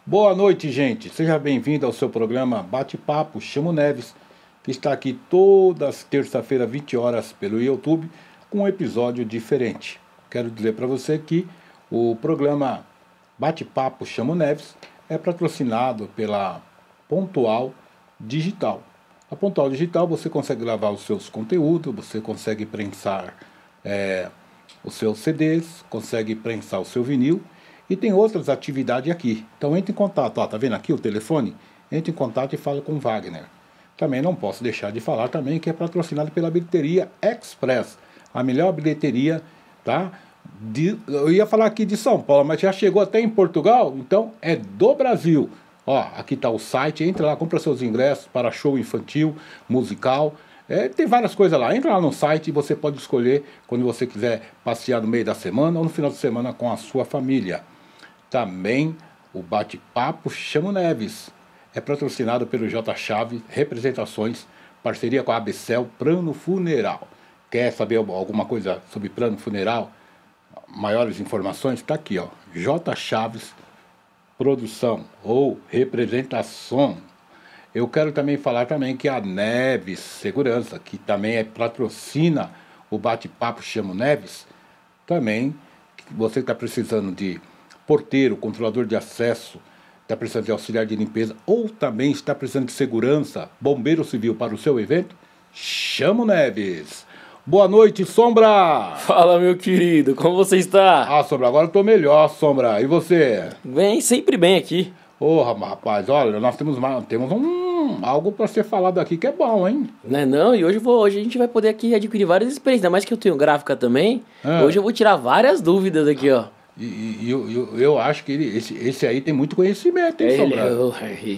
Boa noite, gente. Seja bem-vindo ao seu programa Bate-Papo Chamo Neves, que está aqui todas terça-feira, 20 horas, pelo YouTube, com um episódio diferente. Quero dizer para você que o programa Bate-Papo Chamo Neves é patrocinado pela Pontual Digital. A Pontual Digital você consegue gravar os seus conteúdos, você consegue prensar os seus CDs, consegue prensar o seu vinil, e tem outras atividades aqui. Então entre em contato, ó, tá vendo aqui o telefone? Entre em contato e fala com o Wagner. Também não posso deixar de falar também que é patrocinado pela Bilheteria Express, a melhor bilheteria, tá? Eu ia falar aqui de São Paulo, mas já chegou até em Portugal, então é do Brasil. Ó, aqui está o site, entra lá, compra seus ingressos para show infantil, musical. Tem várias coisas lá. Entra lá no site e você pode escolher quando você quiser passear no meio da semana ou no final de semana com a sua família. Também o Bate-Papo Chamo Neves é patrocinado pelo J Chaves Representações, parceria com a Abcel Plano Funeral. Quer saber alguma coisa sobre plano funeral? Maiores informações? Está aqui, ó. J Chaves Produção ou Representação. Eu quero também falar também que a Neves Segurança, que também patrocina o Bate-Papo Chamo Neves, também, você que está precisando de porteiro, controlador de acesso, está precisando de auxiliar de limpeza, ou também está precisando de segurança, bombeiro civil para o seu evento, chama Neves. Boa noite, Sombra! Fala, meu querido, como você está? Ah, Sombra, agora eu tô melhor, Sombra. E você? Bem, sempre bem aqui. Ô, rapaz, olha, nós temos algo para ser falado aqui que é bom, hein? Não, e hoje a gente vai poder aqui adquirir várias experiências, ainda mais que eu tenho gráfica também. Hoje eu vou tirar várias dúvidas aqui, ó. E eu acho que esse aí tem muito conhecimento, hein, Sombra?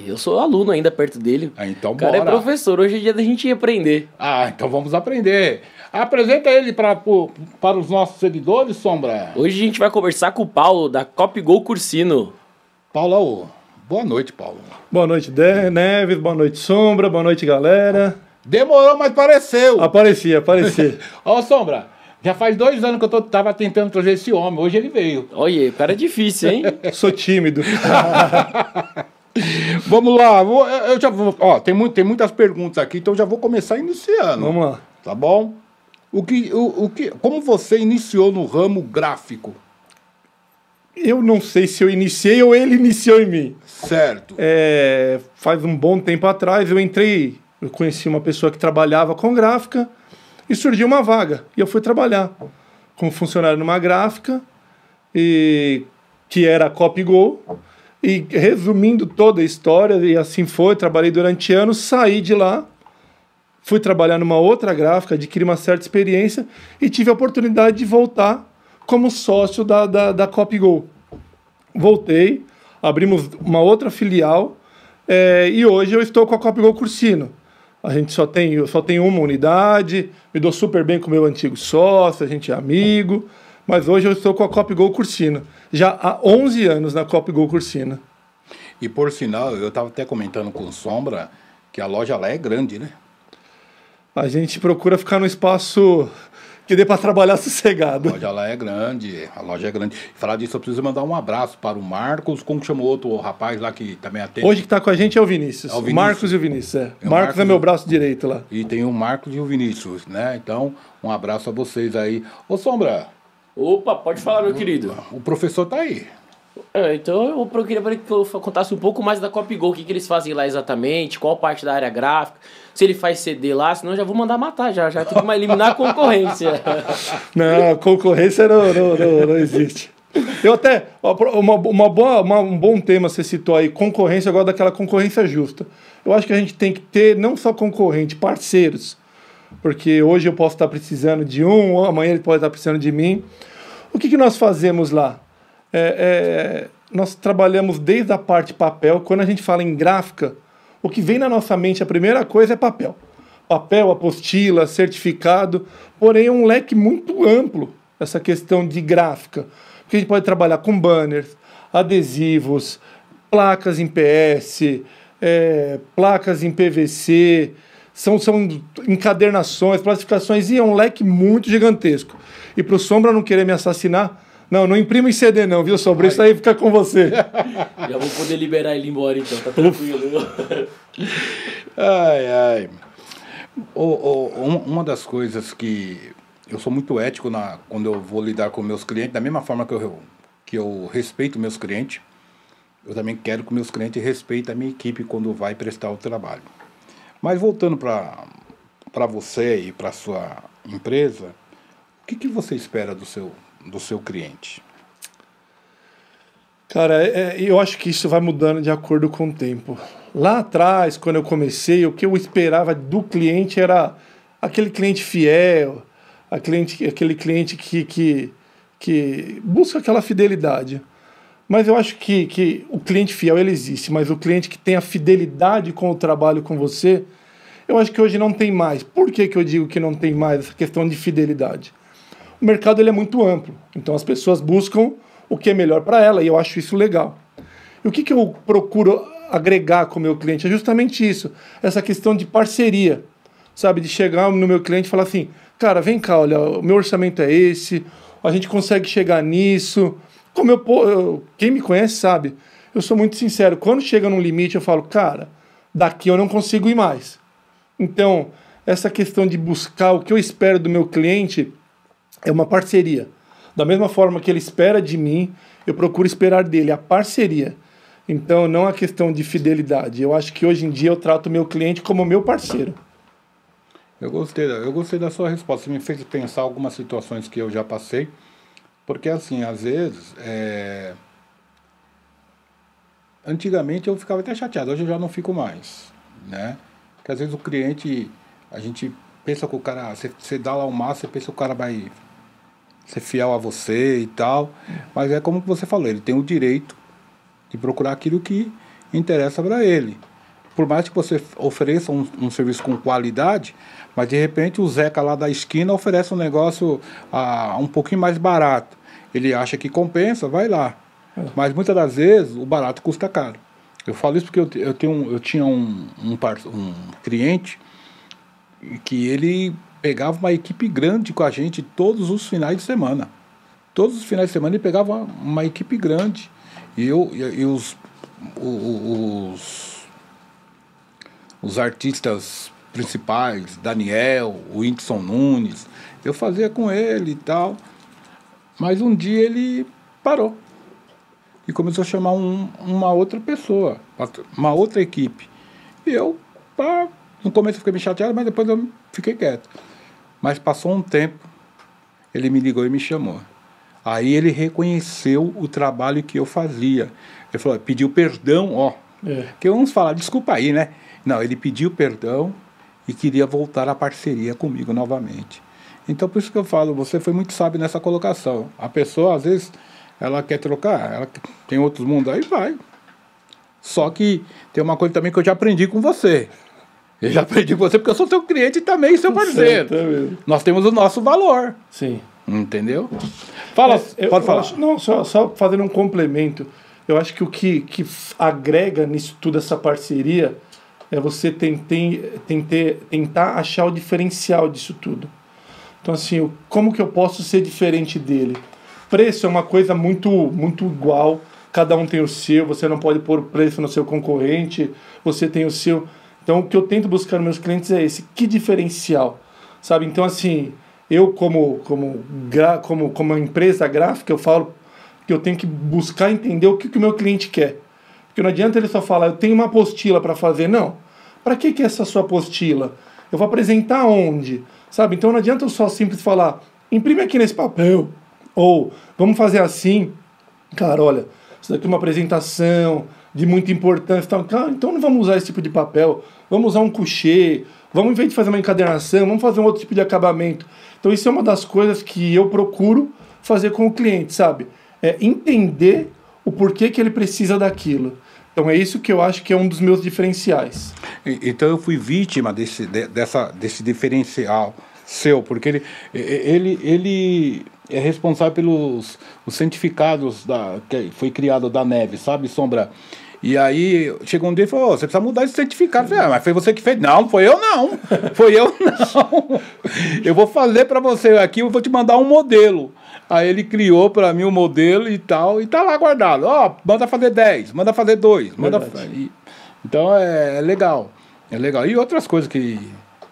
Eu sou aluno ainda perto dele. Ah, então o cara bora. É professor, hoje é dia da gente ir aprender. Ah, então vamos aprender. Apresenta ele para os nossos seguidores, Sombra. Hoje a gente vai conversar com o Paulo, da Copigol Cursino. Paulo, boa noite, Paulo. Boa noite, Neves, boa noite, Sombra, boa noite, galera. Demorou, mas apareceu. Apareci. Ó, Sombra, já faz 2 anos que eu tava tentando trazer esse homem, hoje ele veio. Olha, o cara é difícil, hein? Sou tímido. Vamos lá, eu já vou, ó, tem muitas perguntas aqui, então já vou começar iniciando. Vamos lá. Tá bom? Como você iniciou no ramo gráfico? Eu não sei se eu iniciei ou ele iniciou em mim. Certo. Faz um bom tempo atrás eu conheci uma pessoa que trabalhava com gráfica e surgiu uma vaga. E eu fui trabalhar como funcionário numa gráfica, que era a Copigol. E resumindo toda a história, e assim foi, trabalhei durante anos, saí de lá, fui trabalhar numa outra gráfica, adquiri uma certa experiência e tive a oportunidade de voltar como sócio da Copigol. Voltei, abrimos uma outra filial e hoje eu estou com a Copigol Cursino. Eu só tenho uma unidade, me dou super bem com o meu antigo sócio, a gente é amigo, mas hoje eu estou com a Copigol Cursino. Já há 11 anos na Copigol Cursino. E por sinal, eu estava até comentando com Sombra que a loja lá é grande, né? A gente procura ficar num espaço que dê para trabalhar sossegado. A loja lá é grande, Falar disso, eu preciso mandar um abraço para o Marcos, como chamou outro rapaz lá que também atende. Hoje que está com a gente é o Vinícius. É o Vinícius. Marcos e o Vinícius, Marcos é meu braço direito lá. E tem o Marcos e o Vinícius, né? Então, um abraço a vocês aí. Ô, Sombra. Opa, pode falar, meu querido. O professor tá aí. Então eu queria que eu contasse um pouco mais da Copigol, o que eles fazem lá exatamente, qual parte da área gráfica, se ele faz CD lá, senão eu já vou mandar matar, já tem que eliminar a concorrência. Não, a concorrência não existe. Eu até, um bom tema você citou aí, concorrência, agora daquela concorrência justa. Eu acho que a gente tem que ter não só concorrente, parceiros, porque hoje eu posso estar precisando de amanhã ele pode estar precisando de mim. O que nós fazemos lá? Nós trabalhamos desde a parte papel. Quando a gente fala em gráfica, o que vem na nossa mente, a primeira coisa é papel. Papel, apostila, certificado, porém é um leque muito amplo essa questão de gráfica. Porque a gente pode trabalhar com banners, adesivos, placas em PS, placas em PVC, são encadernações, classificações, e é um leque muito gigantesco. E para o Sombra não querer me assassinar, Não imprima em CD não, viu, Sombra? Isso aí fica com você. Já vou poder liberar ele embora então, tá tranquilo. Ai. Uma das coisas que eu sou muito ético quando eu vou lidar com meus clientes, da mesma forma que eu respeito meus clientes, eu também quero que meus clientes respeitem a minha equipe quando vai prestar o trabalho. Mas voltando para você e para sua empresa, o que você espera do seu cliente? Cara, eu acho que isso vai mudando de acordo com o tempo. Lá atrás, quando eu comecei, o que eu esperava do cliente era aquele cliente fiel, aquele cliente que busca aquela fidelidade. Mas eu acho que o cliente fiel ele existe, mas o cliente que tem a fidelidade com o trabalho com você, eu acho que hoje não tem mais. Por que eu digo que não tem mais essa questão de fidelidade? O mercado ele é muito amplo, então as pessoas buscam o que é melhor para ela e eu acho isso legal. E o que eu procuro agregar com o meu cliente é justamente isso, essa questão de parceria, sabe? De chegar no meu cliente e falar assim, cara, vem cá, olha, o meu orçamento é esse, a gente consegue chegar nisso. Quem me conhece sabe, eu sou muito sincero, quando chega num limite eu falo, cara, daqui eu não consigo ir mais. Então, essa questão de buscar o que eu espero do meu cliente é uma parceria. Da mesma forma que ele espera de mim, eu procuro esperar dele a parceria. Então, não a questão de fidelidade. Eu acho que hoje em dia eu trato o meu cliente como meu parceiro. Eu gostei da sua resposta. Você me fez pensar algumas situações que eu já passei. Porque, assim, às vezes, antigamente eu ficava até chateado, hoje eu já não fico mais, né? Porque às vezes o cliente, a gente pensa que o cara, você dá lá o máximo, você pensa que o cara vai ser fiel a você e tal, mas é como você falou, ele tem o direito de procurar aquilo que interessa para ele. Por mais que você ofereça um serviço com qualidade, mas de repente o Zeca lá da esquina oferece um negócio um pouquinho mais barato. Ele acha que compensa, vai lá. Mas muitas das vezes o barato custa caro. Eu falo isso porque eu tinha um cliente que ele pegava uma equipe grande com a gente todos os finais de semana. Todos os finais de semana ele pegava uma equipe grande. E os artistas principais, Daniel, o Whindersson Nunes, eu fazia com ele e tal. Mas um dia ele parou e começou a chamar uma outra pessoa, uma outra equipe. E eu, no começo eu fiquei meio chateado, mas depois eu fiquei quieto. Mas passou um tempo, ele me ligou e me chamou. Aí ele reconheceu o trabalho que eu fazia. Ele falou, pediu perdão, que uns falam, desculpa aí, né? Não, ele pediu perdão e queria voltar à parceria comigo novamente. Então, por isso que eu falo, você foi muito sábio nessa colocação. A pessoa, às vezes, ela quer trocar, ela tem outros mundos, aí vai. Só que tem uma coisa também que eu já aprendi com você. Eu já aprendi com você porque eu sou seu cliente e também seu parceiro. Certo. Nós temos o nosso valor. Sim. Entendeu? Fala, pode falar. Não, só fazendo um complemento. Eu acho que o que agrega nisso tudo, essa parceria, é você tentar achar o diferencial disso tudo. Então, assim, como que eu posso ser diferente dele? Preço é uma coisa muito, muito igual, cada um tem o seu, você não pode pôr preço no seu concorrente, você tem o seu. Então, o que eu tento buscar nos meus clientes é esse, que diferencial, sabe? Então, assim, eu como uma empresa gráfica, eu falo que eu tenho que buscar entender o que o meu cliente quer. Porque não adianta ele só falar, eu tenho uma apostila para fazer, não. Para que é essa sua apostila? Eu vou apresentar onde? Sabe? Então não adianta eu só simples falar, imprime aqui nesse papel, ou vamos fazer assim. Cara, olha, isso daqui é uma apresentação de muita importância. Então não vamos usar esse tipo de papel, vamos usar um coucher, vamos, em vez de fazer uma encadernação, vamos fazer um outro tipo de acabamento. Então isso é uma das coisas que eu procuro fazer com o cliente, sabe? É entender o porquê que ele precisa daquilo. Então é isso que eu acho que é um dos meus diferenciais. Então eu fui vítima desse diferencial seu, porque ele é responsável pelos os certificados que foi criado da Neve, sabe, Sombra? E aí chegou um dia e falou, você precisa mudar esse certificado. Eu falei, mas foi você que fez? Não, foi eu não. Foi eu não. Eu vou fazer para você aqui, eu vou te mandar um modelo. Aí ele criou para mim um modelo e tal, e tá lá guardado. Manda fazer 10, manda fazer 2. Então é legal. É legal. E outras coisas que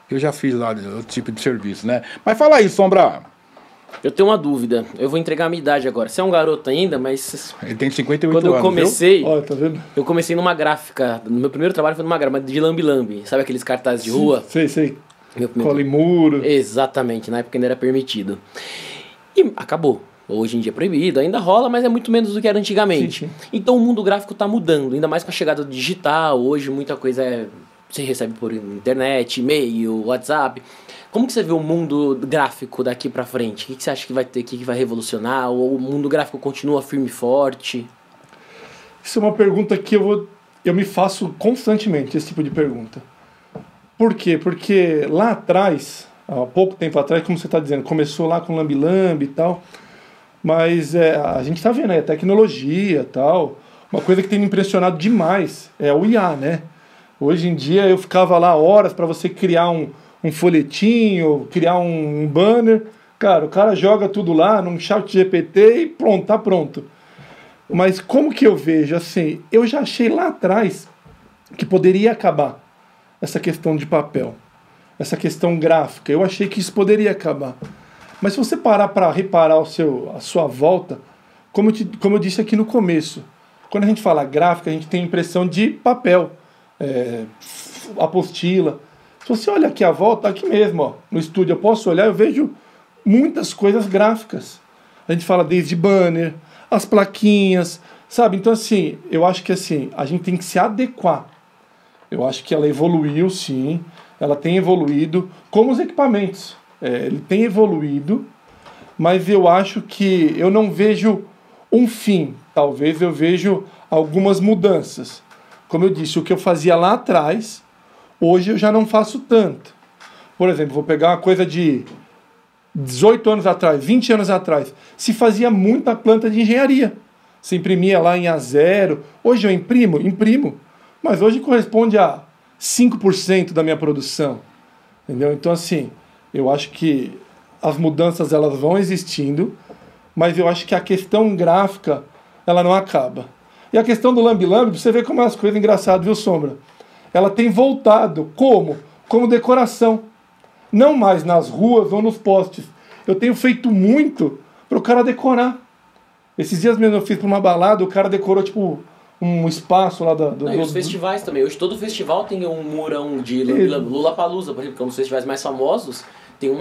eu já fiz lá, outro tipo de serviço, né? Mas fala aí, Sombra. Eu tenho uma dúvida. Eu vou entregar a minha idade agora. Você é um garoto ainda, mas... Ele tem 58 quando anos, eu comecei... Olha, tá vendo? Eu comecei numa gráfica. No meu primeiro trabalho foi numa gráfica de lambi-lambi. Sabe aqueles cartazes de rua? Sei. Meu primeiro... Cola em muro. Exatamente. Na época ainda era permitido. E acabou. Hoje em dia é proibido. Ainda rola, mas é muito menos do que era antigamente. Sim. Então o mundo gráfico tá mudando. Ainda mais com a chegada do digital. Hoje muita coisa você recebe por internet, e-mail, WhatsApp. Como que você vê o mundo gráfico daqui pra frente? O que você acha que vai ter, que vai revolucionar? Ou o mundo gráfico continua firme e forte? Isso é uma pergunta que eu me faço constantemente, esse tipo de pergunta. Por quê? Porque lá atrás, há pouco tempo atrás, como você está dizendo, começou lá com lambi-lambi e tal, mas a gente está vendo aí a tecnologia e tal. Uma coisa que tem me impressionado demais é o IA, né? Hoje em dia eu ficava lá horas para você criar um folhetinho, criar um banner. Cara, o cara joga tudo lá num chat GPT e pronto, tá pronto. Mas como que eu vejo assim? Eu já achei lá atrás que poderia acabar essa questão de papel, essa questão gráfica. Eu achei que isso poderia acabar. Mas se você parar para reparar a sua volta, como eu disse aqui no começo, quando a gente fala gráfica, a gente tem a impressão de papel, apostila. Se você olha aqui à volta, aqui mesmo, ó, no estúdio, eu posso olhar, eu vejo muitas coisas gráficas. A gente fala desde banner, as plaquinhas, sabe? Então, assim, eu acho que assim, a gente tem que se adequar. Eu acho que ela evoluiu, sim. Ela tem evoluído, como os equipamentos. Ele tem evoluído, mas eu acho que eu não vejo um fim. Talvez eu vejo algumas mudanças. Como eu disse, o que eu fazia lá atrás, hoje eu já não faço tanto. Por exemplo, vou pegar uma coisa de 18 anos atrás, 20 anos atrás. Se fazia muita planta de engenharia. Se imprimia lá em A0. Hoje eu imprimo. Mas hoje corresponde a 5% da minha produção. Entendeu? Então, assim, eu acho que as mudanças elas vão existindo, mas eu acho que a questão gráfica ela não acaba. E a questão do lambi-lambi, você vê como é as coisas engraçadas, viu, Sombra? Ela tem voltado como decoração. Não mais nas ruas ou nos postes. Eu tenho feito muito para o cara decorar. Esses dias mesmo eu fiz para uma balada, o cara decorou tipo um espaço lá e os festivais também. Hoje todo festival tem um murão de Lollapalooza, por exemplo, que é um dos festivais mais famosos. Tem um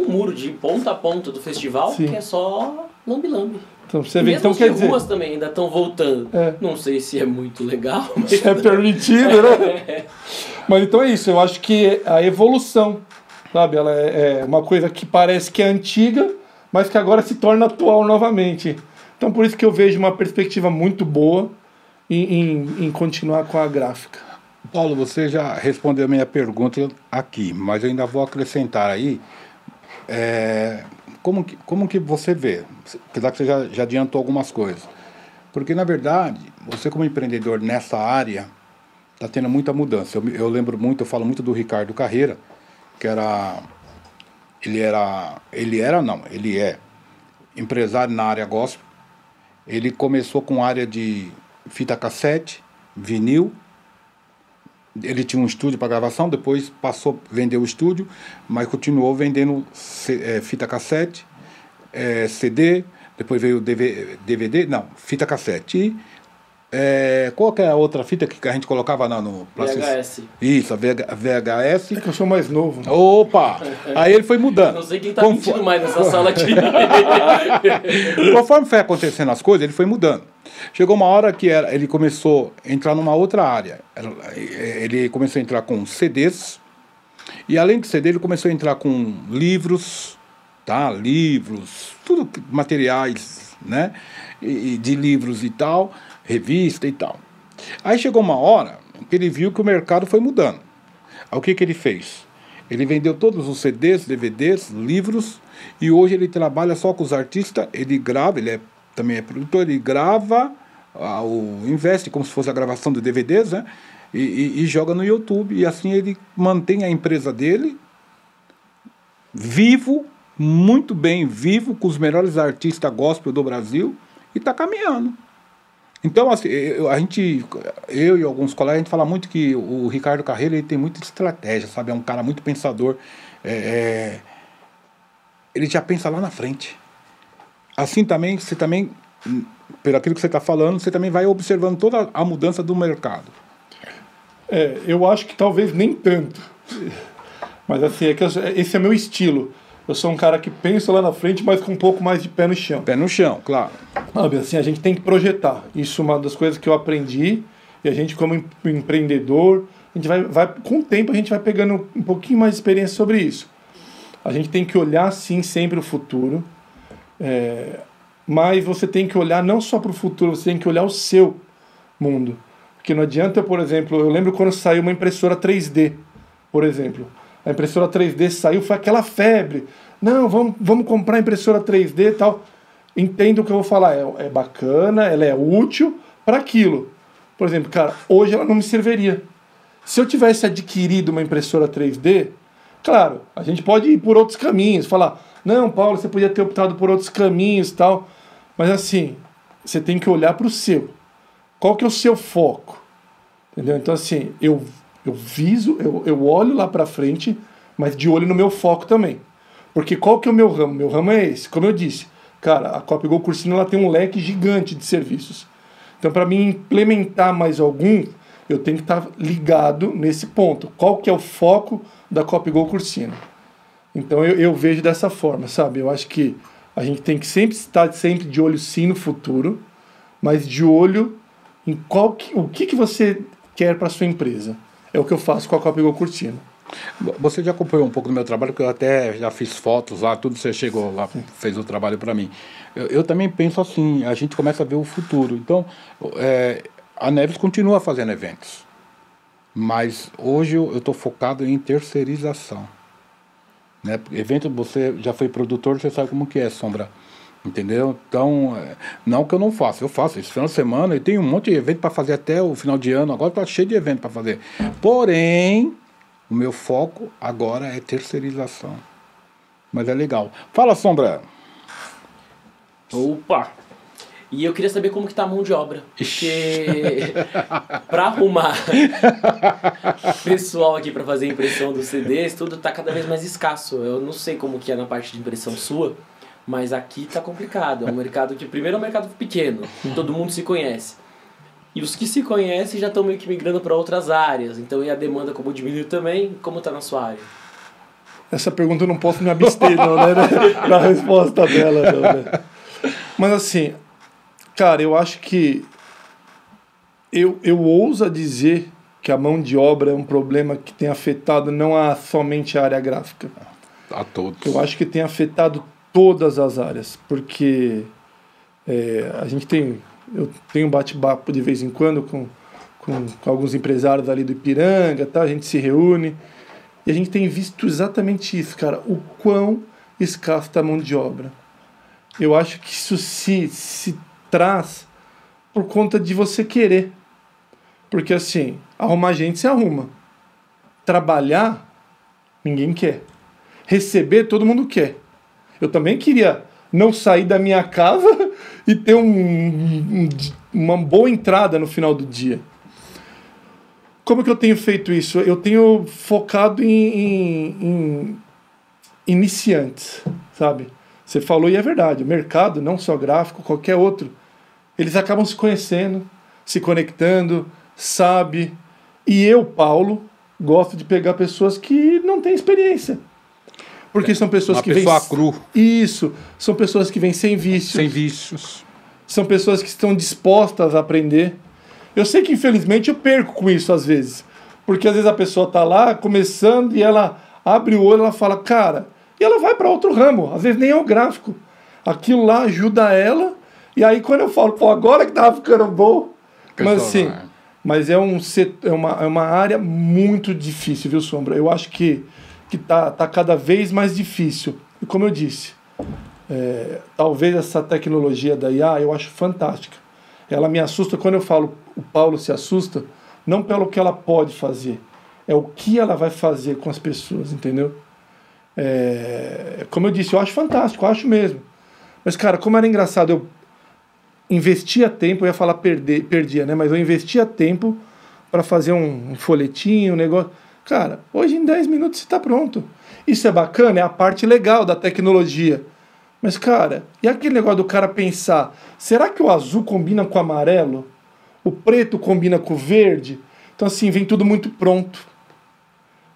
muro de ponta a ponta do festival. Sim. Que é só lambi-lambi. Então, você vê, então, quer dizer, ruas também ainda estão voltando. Não sei se é muito legal. Mas é permitido, né? Mas então é isso. Eu acho que a evolução, sabe? Ela é uma coisa que parece que é antiga, mas que agora se torna atual novamente. Então por isso que eu vejo uma perspectiva muito boa em continuar com a gráfica. Paulo, você já respondeu a minha pergunta aqui, mas eu ainda vou acrescentar aí. Como que você vê? Apesar que você já adiantou algumas coisas. Porque, na verdade, você como empreendedor nessa área está tendo muita mudança. Eu lembro muito, eu falo muito do Ricardo Carreira, que ele é empresário na área gospel. Ele começou com área de fita cassete, vinil. Ele tinha um estúdio para gravação, depois passou a vender o estúdio, mas continuou vendendo fita cassete, CD, depois veio DVD, não, fita cassete. E qual que é a outra fita que a gente colocava no VHS. Isso, a VHS. É que eu sou mais novo. Opa! Aí ele foi mudando. Não sei quem tá mentindo mais nessa sala aqui. Conforme foi acontecendo as coisas, ele foi mudando. Chegou uma hora que ele começou a entrar numa outra área. Ele começou a entrar com CDs. E além de CD, ele começou a entrar com livros, tá? Livros, tudo materiais, né? De livros e tal, revista e tal. Aí chegou uma hora que ele viu que o mercado foi mudando. Aí o que ele fez? Ele vendeu todos os CDs, DVDs, livros, e hoje ele trabalha só com os artistas, ele grava, também é produtor, ele grava investe como se fosse a gravação de DVDs, né? E joga no YouTube. E assim ele mantém a empresa dele vivo, muito bem vivo, com os melhores artistas gospel do Brasil, e está caminhando. Então, assim, eu e alguns colegas, a gente fala muito que o Ricardo Carreiro ele tem muita estratégia, sabe? É um cara muito pensador. Ele já pensa lá na frente. Assim também, você também, pelo aquilo que você está falando, você também vai observando toda a mudança do mercado. Eu acho que talvez nem tanto. Mas assim, esse é meu estilo. Eu sou um cara que pensa lá na frente, mas com um pouco mais de pé no chão. Pé no chão, claro. Sabe, assim, a gente tem que projetar. Isso é uma das coisas que eu aprendi. E a gente, como empreendedor, a gente vai com o tempo, a gente vai pegando um pouquinho mais de experiência sobre isso. A gente tem que olhar, sim, sempre o futuro. Mas você tem que olhar não só para o futuro, você tem que olhar o seu mundo. Porque não adianta, por exemplo, eu lembro quando saiu uma impressora 3D, por exemplo. A impressora 3D saiu, foi aquela febre. Não, vamos comprar impressora 3D e tal. Entendo o que eu vou falar. É bacana, ela é útil para aquilo. Por exemplo, cara, hoje ela não me serviria. Se eu tivesse adquirido uma impressora 3D, claro, a gente pode ir por outros caminhos. Falar, não, Paulo, você podia ter optado por outros caminhos e tal. Mas assim, você tem que olhar para o seu. Qual que é o seu foco? Entendeu? Então assim, eu olho lá para frente, mas de olho no meu foco também. Porque qual que é o meu ramo? Meu ramo é esse. Como eu disse, cara, a Copygol Cursino ela tem um leque gigante de serviços. Então, para mim implementar mais algum, eu tenho que estar ligado nesse ponto. Qual que é o foco da Copygol Cursino? Então, eu vejo dessa forma, sabe? Eu acho que a gente tem que sempre estar de olho sim no futuro, mas de olho em o que você quer para sua empresa. É o que eu faço com a Copygol Cursino. Você já acompanhou um pouco do meu trabalho, porque eu até já fiz fotos lá, tudo, você chegou lá, fez o trabalho para mim. Eu também penso assim, a gente começa a ver o futuro. Então, a Neves continua fazendo eventos, mas hoje eu estou focado em terceirização. Né? Evento, você já foi produtor, você sabe como que é, Sombra. Entendeu? Então, não que eu não faço, eu faço. Esse final de semana eu tenho um monte de evento para fazer até o final de ano, agora está cheio de evento para fazer. Porém, o meu foco agora é terceirização. Mas é legal. Fala, Sombra. Opa! E eu queria saber como que tá a mão de obra. Porque para arrumar pessoal aqui para fazer a impressão dos CDs, tudo tá cada vez mais escasso. Eu não sei como que é na parte de impressão sua, mas aqui tá complicado. É um mercado que, primeiro, é um mercado pequeno, todo mundo se conhece. E os que se conhecem já estão meio que migrando para outras áreas. Então, e a demanda como diminuiu também? Como tá na sua área? Essa pergunta eu não posso me abster, não, né? Na resposta dela, não, né? Mas assim, cara, eu acho que eu ouso dizer que a mão de obra é um problema que tem afetado não somente a área gráfica. A todos. Eu acho que tem afetado todas as áreas, porque eu tenho um bate-papo de vez em quando com alguns empresários ali do Ipiranga, tá? A gente se reúne e a gente tem visto exatamente isso, cara, o quão escasso está a mão de obra. Eu acho que isso se traz por conta de você querer. Porque assim, arrumar gente se arruma. Trabalhar, ninguém quer. Receber, todo mundo quer. Eu também queria não sair da minha casa e ter uma boa entrada no final do dia. Como que eu tenho feito isso? Eu tenho focado em iniciantes, sabe? Você falou e é verdade, o mercado, não só gráfico, qualquer outro, eles acabam se conhecendo, se conectando, sabe? E eu, Paulo, gosto de pegar pessoas que não têm experiência. Porque são pessoas que vêm... Uma pessoa cru. Isso, são pessoas que vêm sem vícios. Sem vícios. São pessoas que estão dispostas a aprender. Eu sei que, infelizmente, eu perco com isso às vezes. Porque às vezes a pessoa está lá começando e ela abre o olho e ela fala, cara... E ela vai para outro ramo, às vezes nem é o gráfico. Aquilo lá ajuda ela. E aí quando eu falo, pô, agora que tava ficando bom. Mas assim, mas é uma área muito difícil, viu, Sombra? Eu acho que tá cada vez mais difícil. E como eu disse, talvez essa tecnologia da IA eu acho fantástica. Ela me assusta quando eu falo o Paulo se assusta, não pelo que ela pode fazer, é o que ela vai fazer com as pessoas, entendeu? Como eu disse, eu acho fantástico, eu acho mesmo. Mas, cara, como era engraçado, eu investia tempo, eu ia falar perdia, né? Mas eu investia tempo para fazer um folhetinho, um negócio. Cara, hoje em 10 minutos você está pronto. Isso é bacana, é a parte legal da tecnologia. Mas, cara, e aquele negócio do cara pensar, será que o azul combina com o amarelo? O preto combina com o verde? Então, assim, vem tudo muito pronto.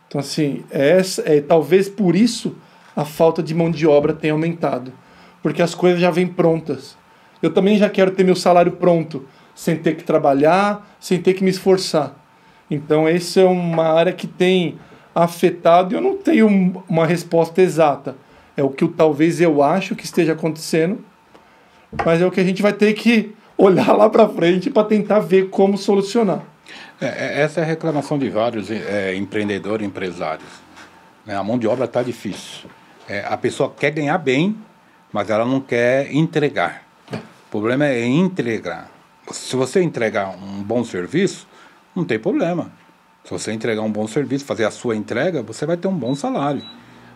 Então, assim, talvez por isso a falta de mão de obra tenha aumentado. Porque as coisas já vêm prontas. Eu também já quero ter meu salário pronto, sem ter que trabalhar, sem ter que me esforçar. Então, essa é uma área que tem afetado, e eu não tenho uma resposta exata. É o que talvez eu acho que esteja acontecendo, mas é o que a gente vai ter que olhar lá para frente para tentar ver como solucionar. Essa é a reclamação de vários empreendedores, empresários. Né? A mão de obra está difícil. A pessoa quer ganhar bem, mas ela não quer entregar. O problema é entregar. Se você entregar um bom serviço, não tem problema. Se você entregar um bom serviço, fazer a sua entrega, você vai ter um bom salário.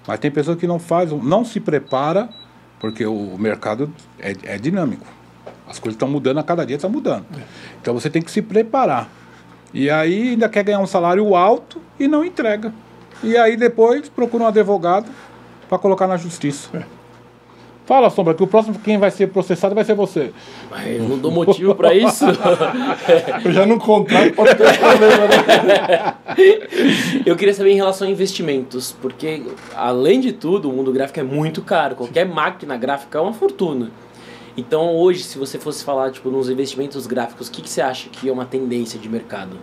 Mas tem pessoas que não fazem, não se prepara, porque o mercado é dinâmico. As coisas estão mudando, a cada dia está mudando. Então você tem que se preparar. E aí ainda quer ganhar um salário alto e não entrega. E aí depois procura um advogado para colocar na justiça. Fala, Sombra, que o próximo quem vai ser processado vai ser você. Mas não dou motivo para isso. Eu já não contrato, pode ter problema, né? Eu queria saber em relação a investimentos, porque, além de tudo, o mundo gráfico é muito caro. Qualquer máquina gráfica é uma fortuna. Então, hoje, se você fosse falar nos investimentos gráficos, o que você acha que é uma tendência de mercado?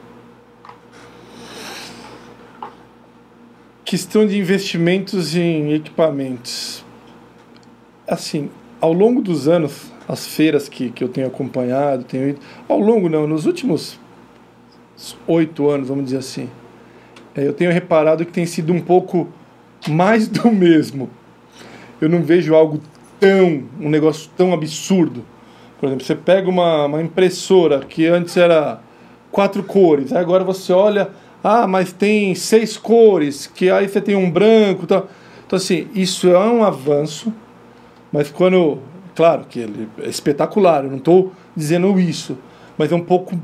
Questão de investimentos em equipamentos. Assim, ao longo dos anos, as feiras que eu tenho acompanhado, nos últimos 8 anos, vamos dizer assim, eu tenho reparado que tem sido um pouco mais do mesmo. Eu não vejo um negócio tão absurdo. Por exemplo, você pega uma impressora que antes era 4 cores, aí agora você olha, mas tem 6 cores, que aí você tem um branco, tal. Então, assim, isso é um avanço. Mas claro que ele é espetacular, eu não estou dizendo isso, mas é um pouco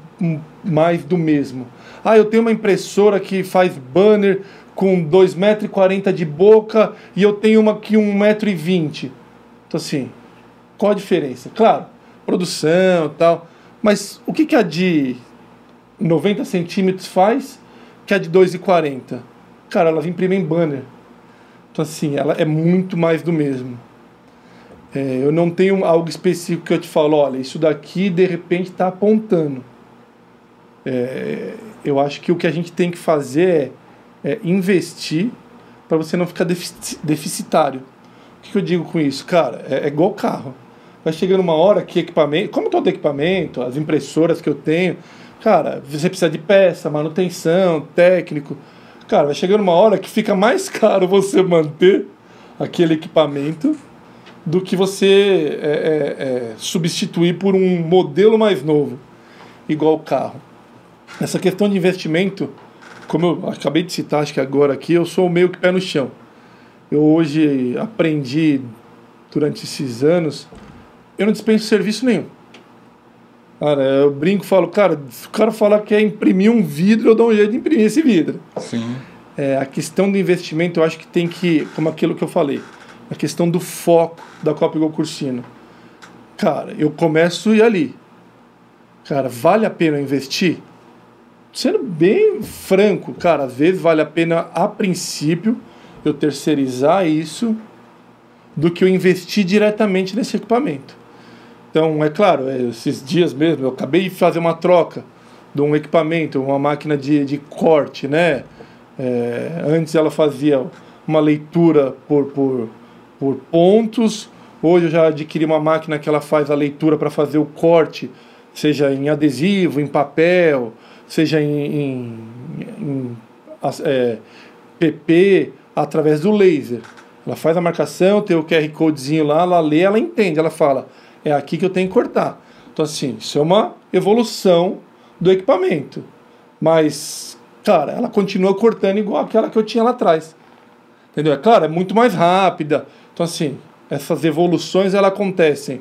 mais do mesmo. Eu tenho uma impressora que faz banner com 2,40 m de boca e eu tenho uma que 1,20 m. Então, assim, qual a diferença? Claro, produção e tal, mas o que a de 90 centímetros faz que a de 2,40 m? Cara, ela imprime em banner. Então, assim, ela é muito mais do mesmo. Eu não tenho algo específico que eu te falo, olha, isso daqui de repente está apontando. Eu acho que o que a gente tem que fazer é investir para você não ficar deficitário. O que eu digo com isso? Cara, é igual carro. Vai chegando uma hora que equipamento, como todo equipamento, as impressoras que eu tenho, cara, você precisa de peça, manutenção, técnico. Cara, vai chegando uma hora que fica mais caro você manter aquele equipamento do que você substituir por um modelo mais novo, igual o carro. Essa questão de investimento, como eu acabei de citar, acho que agora aqui, eu sou meio que pé no chão. Eu hoje aprendi, durante esses anos, eu não dispenso serviço nenhum. Cara, eu brinco e falo, cara, se o cara falar que quer imprimir um vidro, eu dou um jeito de imprimir esse vidro. Sim. A questão do investimento, eu acho que tem que, como aquilo que eu falei, a questão do foco da Coppigon Cursino. Cara, eu começo a ir ali. Cara, vale a pena investir? Sendo bem franco, cara, às vezes vale a pena, a princípio, eu terceirizar isso do que eu investir diretamente nesse equipamento. Então, é claro, esses dias mesmo, eu acabei de fazer uma troca de um equipamento, uma máquina de corte, né? Antes ela fazia uma leitura por pontos. Hoje eu já adquiri uma máquina que ela faz a leitura para fazer o corte, seja em adesivo, em papel, seja em PP, através do laser. Ela faz a marcação, tem o QR Codezinho lá, ela lê, ela entende, ela fala, é aqui que eu tenho que cortar. Então, assim, isso é uma evolução do equipamento. Mas, cara, ela continua cortando igual aquela que eu tinha lá atrás. Entendeu? É claro, é muito mais rápida. Então, assim, essas evoluções, elas acontecem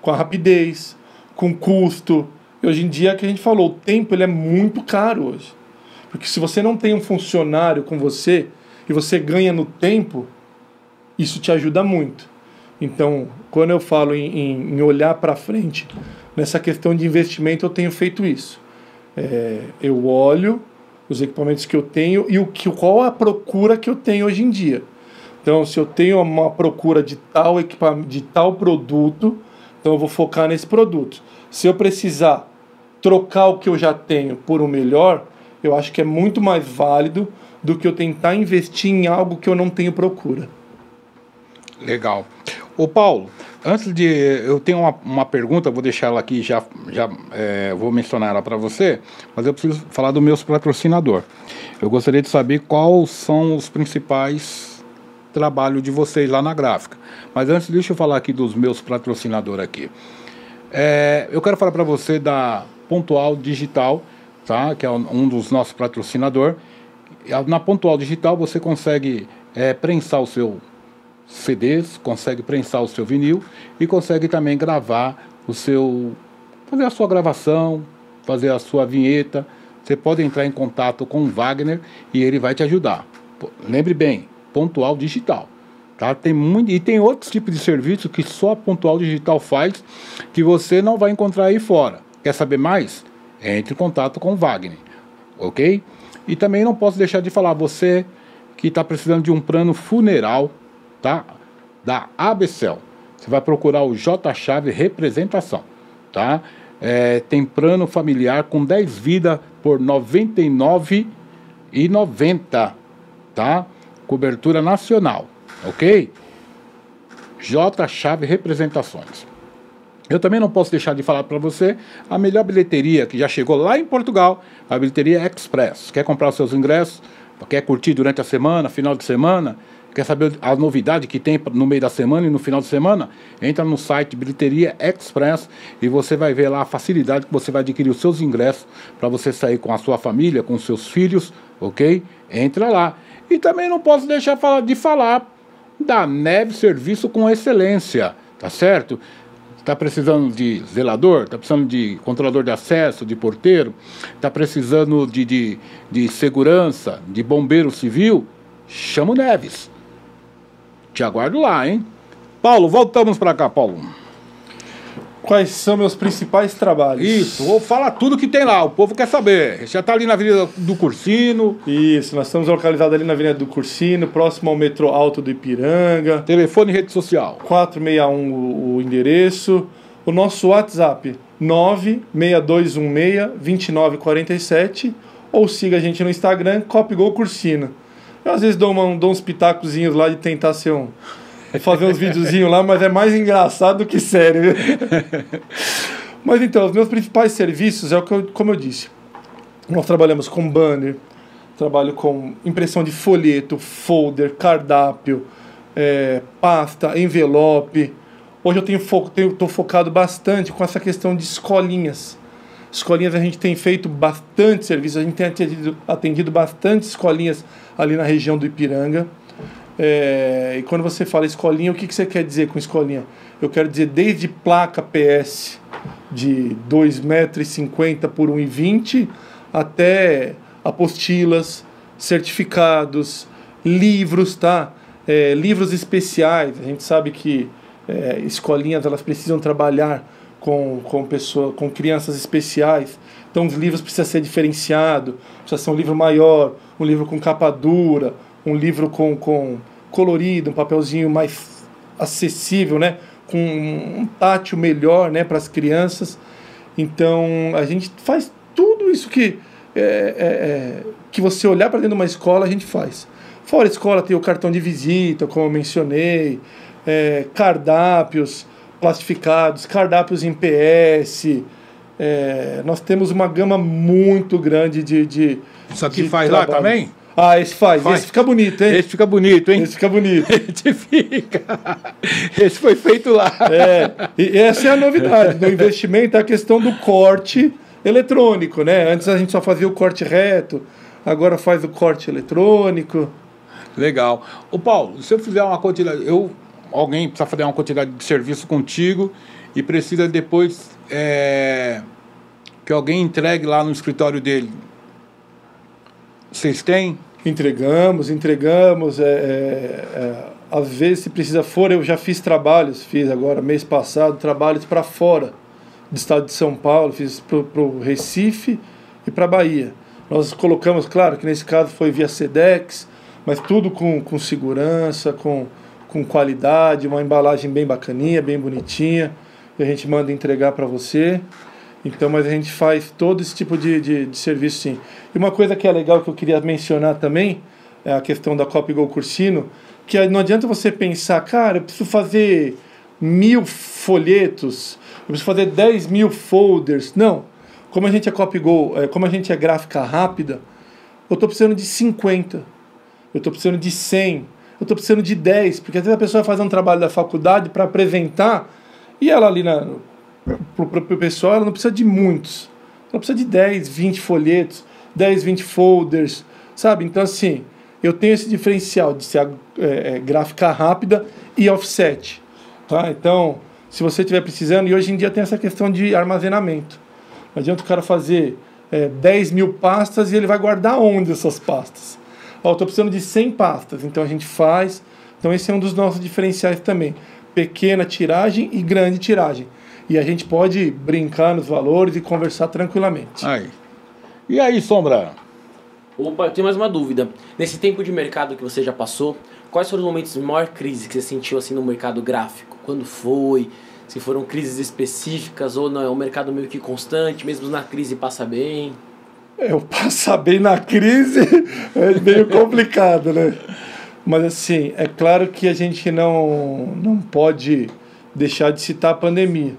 com a rapidez, com custo. E hoje em dia, que a gente falou, o tempo ele é muito caro hoje. Porque se você não tem um funcionário com você e você ganha no tempo, isso te ajuda muito. Então, quando eu falo em olhar para frente, nessa questão de investimento, eu tenho feito isso. Eu olho os equipamentos que eu tenho e qual a procura que eu tenho hoje em dia. Então, se eu tenho uma procura de tal equipamento, de tal produto, então eu vou focar nesse produto. Se eu precisar trocar o que eu já tenho por um melhor, eu acho que é muito mais válido do que eu tentar investir em algo que eu não tenho procura. Legal. Ô Paulo, antes de... Eu tenho uma pergunta, vou deixar ela aqui, já vou mencionar ela para você, mas eu preciso falar do meus patrocinador. Eu gostaria de saber quais são os principais trabalhos de vocês lá na gráfica. Mas antes, deixa eu falar aqui dos meus patrocinadores aqui. Eu quero falar para você da Pontual Digital, tá? Que é um dos nossos patrocinadores. Na Pontual Digital você consegue prensar o seu CDs, consegue prensar o seu vinil e consegue também gravar fazer a sua gravação, fazer a sua vinheta. Você pode entrar em contato com o Wagner e ele vai te ajudar. Lembre bem, Pontual Digital, tá? Tem outros tipos de serviço que só a Pontual Digital faz, que você não vai encontrar aí fora. Quer saber mais? Entre em contato com o Wagner, ok? E também não posso deixar de falar, você que está precisando de um plano funeral, tá? Da ABCEL. Você vai procurar o J Chave Representação, tá? Tem plano familiar com 10 vidas por R$ 99,90, tá? Cobertura nacional, ok? J Chave Representações. Eu também não posso deixar de falar para você a melhor bilheteria que já chegou lá em Portugal, a Bilheteria Express. Quer comprar os seus ingressos? Quer curtir durante a semana, final de semana? Quer saber a novidade que tem no meio da semana e no final de semana? Entra no site Bilheteria Express e você vai ver lá a facilidade que você vai adquirir os seus ingressos para você sair com a sua família, com os seus filhos, ok? Entra lá. E também não posso deixar de falar da Neve Serviço com Excelência, tá certo? Está precisando de zelador, está precisando de controlador de acesso, de porteiro, está precisando de segurança, de bombeiro civil, chama o Neves. Te aguardo lá, hein? Paulo, voltamos para cá, Paulo. Quais são meus principais trabalhos? Isso, ou fala tudo que tem lá, o povo quer saber. Já está ali na Avenida do Cursino. Isso, nós estamos localizados ali na Avenida do Cursino, próximo ao metrô Alto do Ipiranga. Telefone e rede social. 461 o endereço. O nosso WhatsApp, 96216-2947. Ou siga a gente no Instagram, Copigol Cursino. Eu às vezes dou uns pitacozinhos lá de tentar fazer uns videozinhos lá, mas é mais engraçado do que sério. Mas então, os meus principais serviços é como eu disse. Nós trabalhamos com banner, trabalho com impressão de folheto, folder, cardápio, pasta, envelope. Hoje eu estou focado bastante com essa questão de escolinhas. Escolinhas, a gente tem feito bastante serviço, a gente tem atendido bastante escolinhas ali na região do Ipiranga. E quando você fala escolinha, o que você quer dizer com escolinha? Eu quero dizer desde placa PS de 2,50 m por 1,20 m até apostilas, certificados, livros, tá? Livros especiais. A gente sabe que escolinhas elas precisam trabalhar com crianças especiais. Então os livros precisam ser diferenciados, precisa ser um livro maior, um livro com capa dura, um livro com colorido, um papelzinho mais acessível, né? Com um tátil melhor, né? Para as crianças. Então a gente faz tudo isso que você olhar para dentro de uma escola, a gente faz. Fora a escola tem o cartão de visita, como eu mencionei, cardápios plastificados, cardápios em PS. Nós temos uma gama muito grande de Isso aqui faz trabalho. Lá também? Ah, esse faz. Esse fica bonito, hein? Esse fica bonito, hein? Esse fica bonito. Esse fica. Esse foi feito lá. E essa é a novidade do investimento, a questão do corte eletrônico, né? Antes a gente só fazia o corte reto, agora faz o corte eletrônico. Legal. Ô Paulo, se eu fizer uma quantidade, alguém precisa fazer uma quantidade de serviço contigo e precisa depois que alguém entregue lá no escritório dele, vocês têm? Entregamos. Às vezes, se precisa fora, eu já fiz agora, mês passado, trabalhos para fora do estado de São Paulo, fiz para o Recife e para Bahia. Nós colocamos, claro, que nesse caso foi via Sedex, mas tudo com segurança, com qualidade, uma embalagem bem bacaninha, bem bonitinha, e a gente manda entregar para você. Então, mas a gente faz todo esse tipo de serviço, sim. E uma coisa que é legal que eu queria mencionar também é a questão da Copygo Cursino, que não adianta você pensar, cara, eu preciso fazer 1000 folhetos, eu preciso fazer 10.000 folders. Não. Como a gente é Copygo, como a gente é gráfica rápida, eu estou precisando de 50, eu estou precisando de 100, eu estou precisando de 10, porque às vezes a pessoa vai fazer um trabalho da faculdade para apresentar e ela ali pro pessoal, ela não precisa de muitos. Ela precisa de 10, 20 folhetos, 10, 20 folders, sabe? Então, assim, eu tenho esse diferencial de ser gráfica rápida e offset, tá? Então, se você estiver precisando, e hoje em dia tem essa questão de armazenamento. Não adianta o cara fazer 10.000 pastas e ele vai guardar onde essas pastas? Ó, eu estou precisando de 100 pastas, então a gente faz. Então, esse é um dos nossos diferenciais também. Pequena tiragem e grande tiragem. E a gente pode brincar nos valores e conversar tranquilamente. E aí, Sombra? Opa, eu tenho mais uma dúvida. Nesse tempo de mercado que você já passou, quais foram os momentos de maior crise que você sentiu assim no mercado gráfico? Quando foi? Se foram crises específicas ou não? É um mercado meio que constante, mesmo na crise passa bem? Eu passar bem na crise é meio complicado, né? Mas assim, é claro que a gente não pode deixar de citar a pandemia.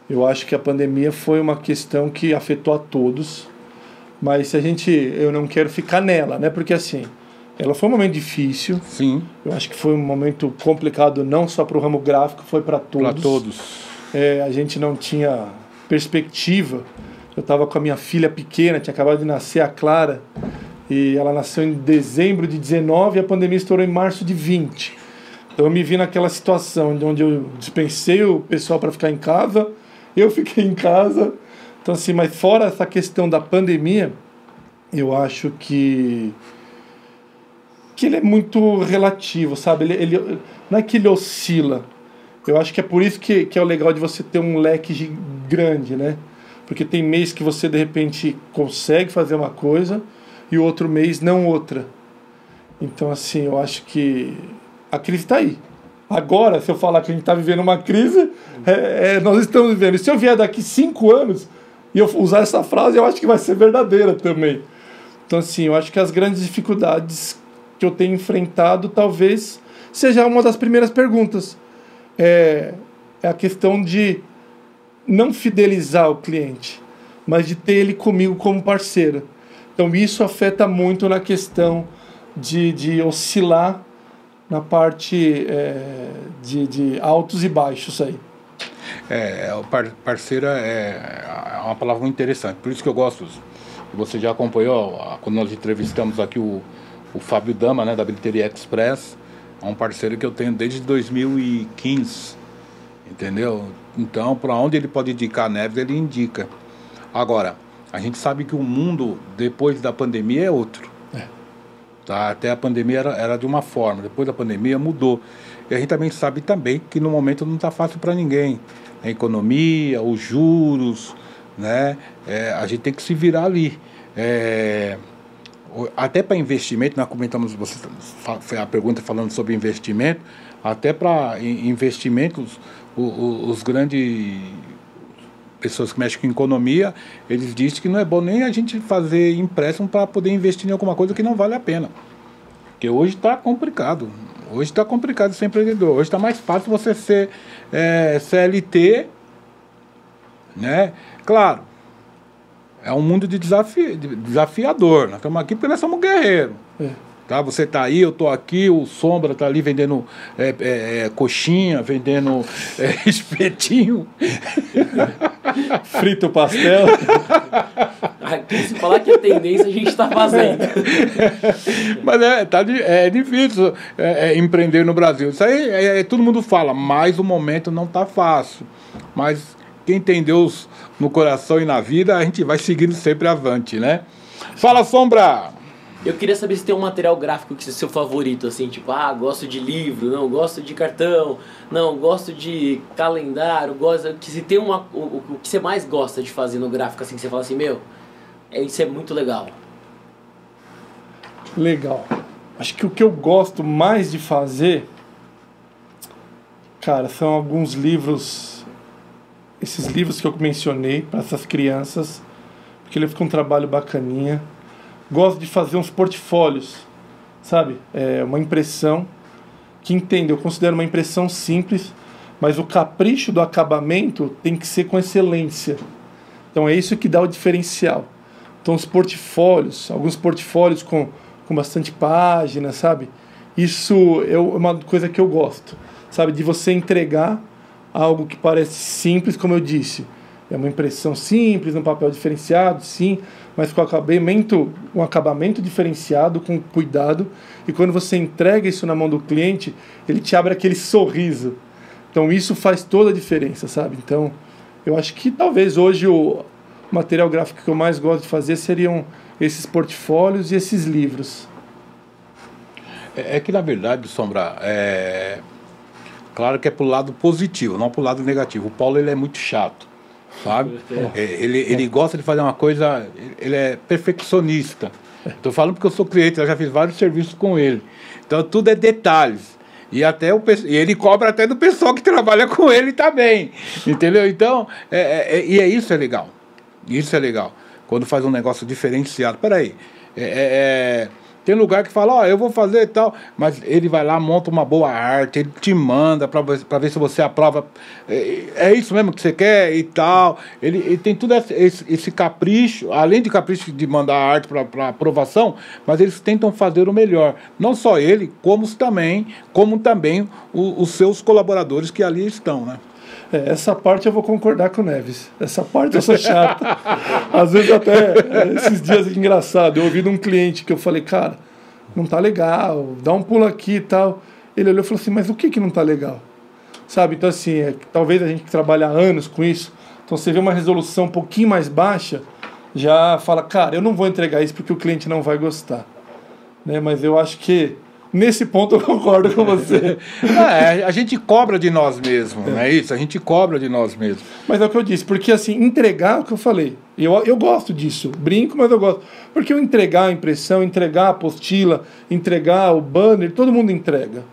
Eu acho que a pandemia foi uma questão que afetou a todos, mas eu não quero ficar nela, né? Porque assim, ela foi um momento difícil. Sim. Eu acho que foi um momento complicado não só para o ramo gráfico, foi para todos. Para todos. A gente não tinha perspectiva. Eu estava com a minha filha pequena, tinha acabado de nascer a Clara, e ela nasceu em dezembro de 19 e a pandemia estourou em março de 20. Então eu me vi naquela situação onde eu dispensei o pessoal para ficar em casa, eu fiquei em casa. Então assim, mas fora essa questão da pandemia, eu acho que ele é muito relativo, sabe? Ele não é que ele oscila. Eu acho que é por isso que é o legal de você ter um leque grande, né? Porque tem mês que você de repente consegue fazer uma coisa e o outro mês não outra. Então assim, eu acho que a crise está aí. Agora, se eu falar que a gente está vivendo uma crise, nós estamos vivendo. E se eu vier daqui 5 anos e eu usar essa frase, eu acho que vai ser verdadeira também. Então assim, eu acho que as grandes dificuldades que eu tenho enfrentado talvez seja uma das primeiras perguntas. É a questão de não fidelizar o cliente, mas de ter ele comigo como parceiro. Então isso afeta muito na questão de oscilar na parte de altos e baixos aí. Parceira é uma palavra muito interessante, por isso que eu gosto. Você já acompanhou, quando nós entrevistamos aqui o Fábio Dama, né, da Bilheteria Express, é um parceiro que eu tenho desde 2015, entendeu? Então, para onde ele pode indicar Neves, ele indica. Agora, a gente sabe que o mundo, depois da pandemia, é outro. Tá? Até a pandemia era de uma forma, depois da pandemia mudou. E a gente também sabe também que no momento não está fácil para ninguém. A economia, os juros, né? A gente tem que se virar ali. Até para investimento, nós comentamos, foi a pergunta falando sobre investimento, até para investimentos, os grandes pessoas que mexem com economia, eles dizem que não é bom nem a gente fazer empréstimo para poder investir em alguma coisa que não vale a pena. Porque hoje está complicado. Hoje está complicado ser empreendedor. Hoje está mais fácil você ser CLT, né? Claro, é um mundo de desafiador. Nós estamos aqui porque nós somos guerreiros. Tá? Você está aí, eu estou aqui, o Sombra está ali vendendo coxinha, vendendo espetinho. Frito pastel. Se falar que é tendência, a gente está fazendo. Mas é difícil empreender no Brasil. Isso aí todo mundo fala, mas o momento não está fácil. Mas quem tem Deus no coração e na vida, a gente vai seguindo sempre avante, né? Fala, Sombra! Eu queria saber se tem um material gráfico que é seu favorito, assim, tipo, gosto de livro, não, gosto de cartão, não, gosto de calendário, se tem o que você mais gosta de fazer no gráfico, assim, que você fala assim, isso é muito legal. Legal. Acho que o que eu gosto mais de fazer, cara, são alguns livros, esses livros que eu mencionei para essas crianças, porque ele fica um trabalho bacaninha. Gosto de fazer uns portfólios, sabe? Uma impressão que eu considero uma impressão simples, mas o capricho do acabamento tem que ser com excelência. Então é isso que dá o diferencial. Então os portfólios, alguns portfólios com bastante páginas, sabe? Isso é uma coisa que eu gosto, sabe? De você entregar algo que parece simples, como eu disse. É uma impressão simples, um papel diferenciado, sim, mas com um acabamento diferenciado, com cuidado. E quando você entrega isso na mão do cliente, ele te abre aquele sorriso. Então isso faz toda a diferença, sabe? Então eu acho que talvez hoje o material gráfico que eu mais gosto de fazer seriam esses portfólios e esses livros. Que na verdade, Sombra, claro que é pro lado positivo, não pro lado negativo. O Paulo ele é muito chato. Sabe? Ele gosta de fazer uma coisa, ele é perfeccionista. Estou falando porque eu sou cliente, eu já fiz vários serviços com ele. Então tudo é detalhes. E ele cobra até do pessoal que trabalha com ele também. Entendeu? Então, isso é legal. Isso é legal. Quando faz um negócio diferenciado. Peraí. Tem lugar que fala, eu vou fazer e tal, mas ele vai lá, monta uma boa arte, ele te manda para ver se você aprova. É isso mesmo que você quer e tal. Ele tem tudo esse capricho, além de capricho de mandar a arte para aprovação, mas eles tentam fazer o melhor. Não só ele, como também os seus colaboradores que ali estão, né? Essa parte eu vou concordar com o Neves. Essa parte eu sou chato. Às vezes até, esses dias é engraçado, eu ouvi de um cliente que eu falei, cara, não tá legal, dá um pulo aqui e tal. Ele olhou e falou assim, mas o que não tá legal? Sabe, então assim, talvez a gente que trabalha há anos com isso, então você vê uma resolução um pouquinho mais baixa, já fala, cara, eu não vou entregar isso porque o cliente não vai gostar. Né? Mas eu acho que nesse ponto eu concordo com você. A gente cobra de nós mesmos, não é isso? A gente cobra de nós mesmos. Mas é o que eu disse, porque assim, entregar o que eu falei, eu gosto disso, brinco, mas eu gosto. Porque eu entregar a impressão, entregar a apostila, entregar o banner, todo mundo entrega.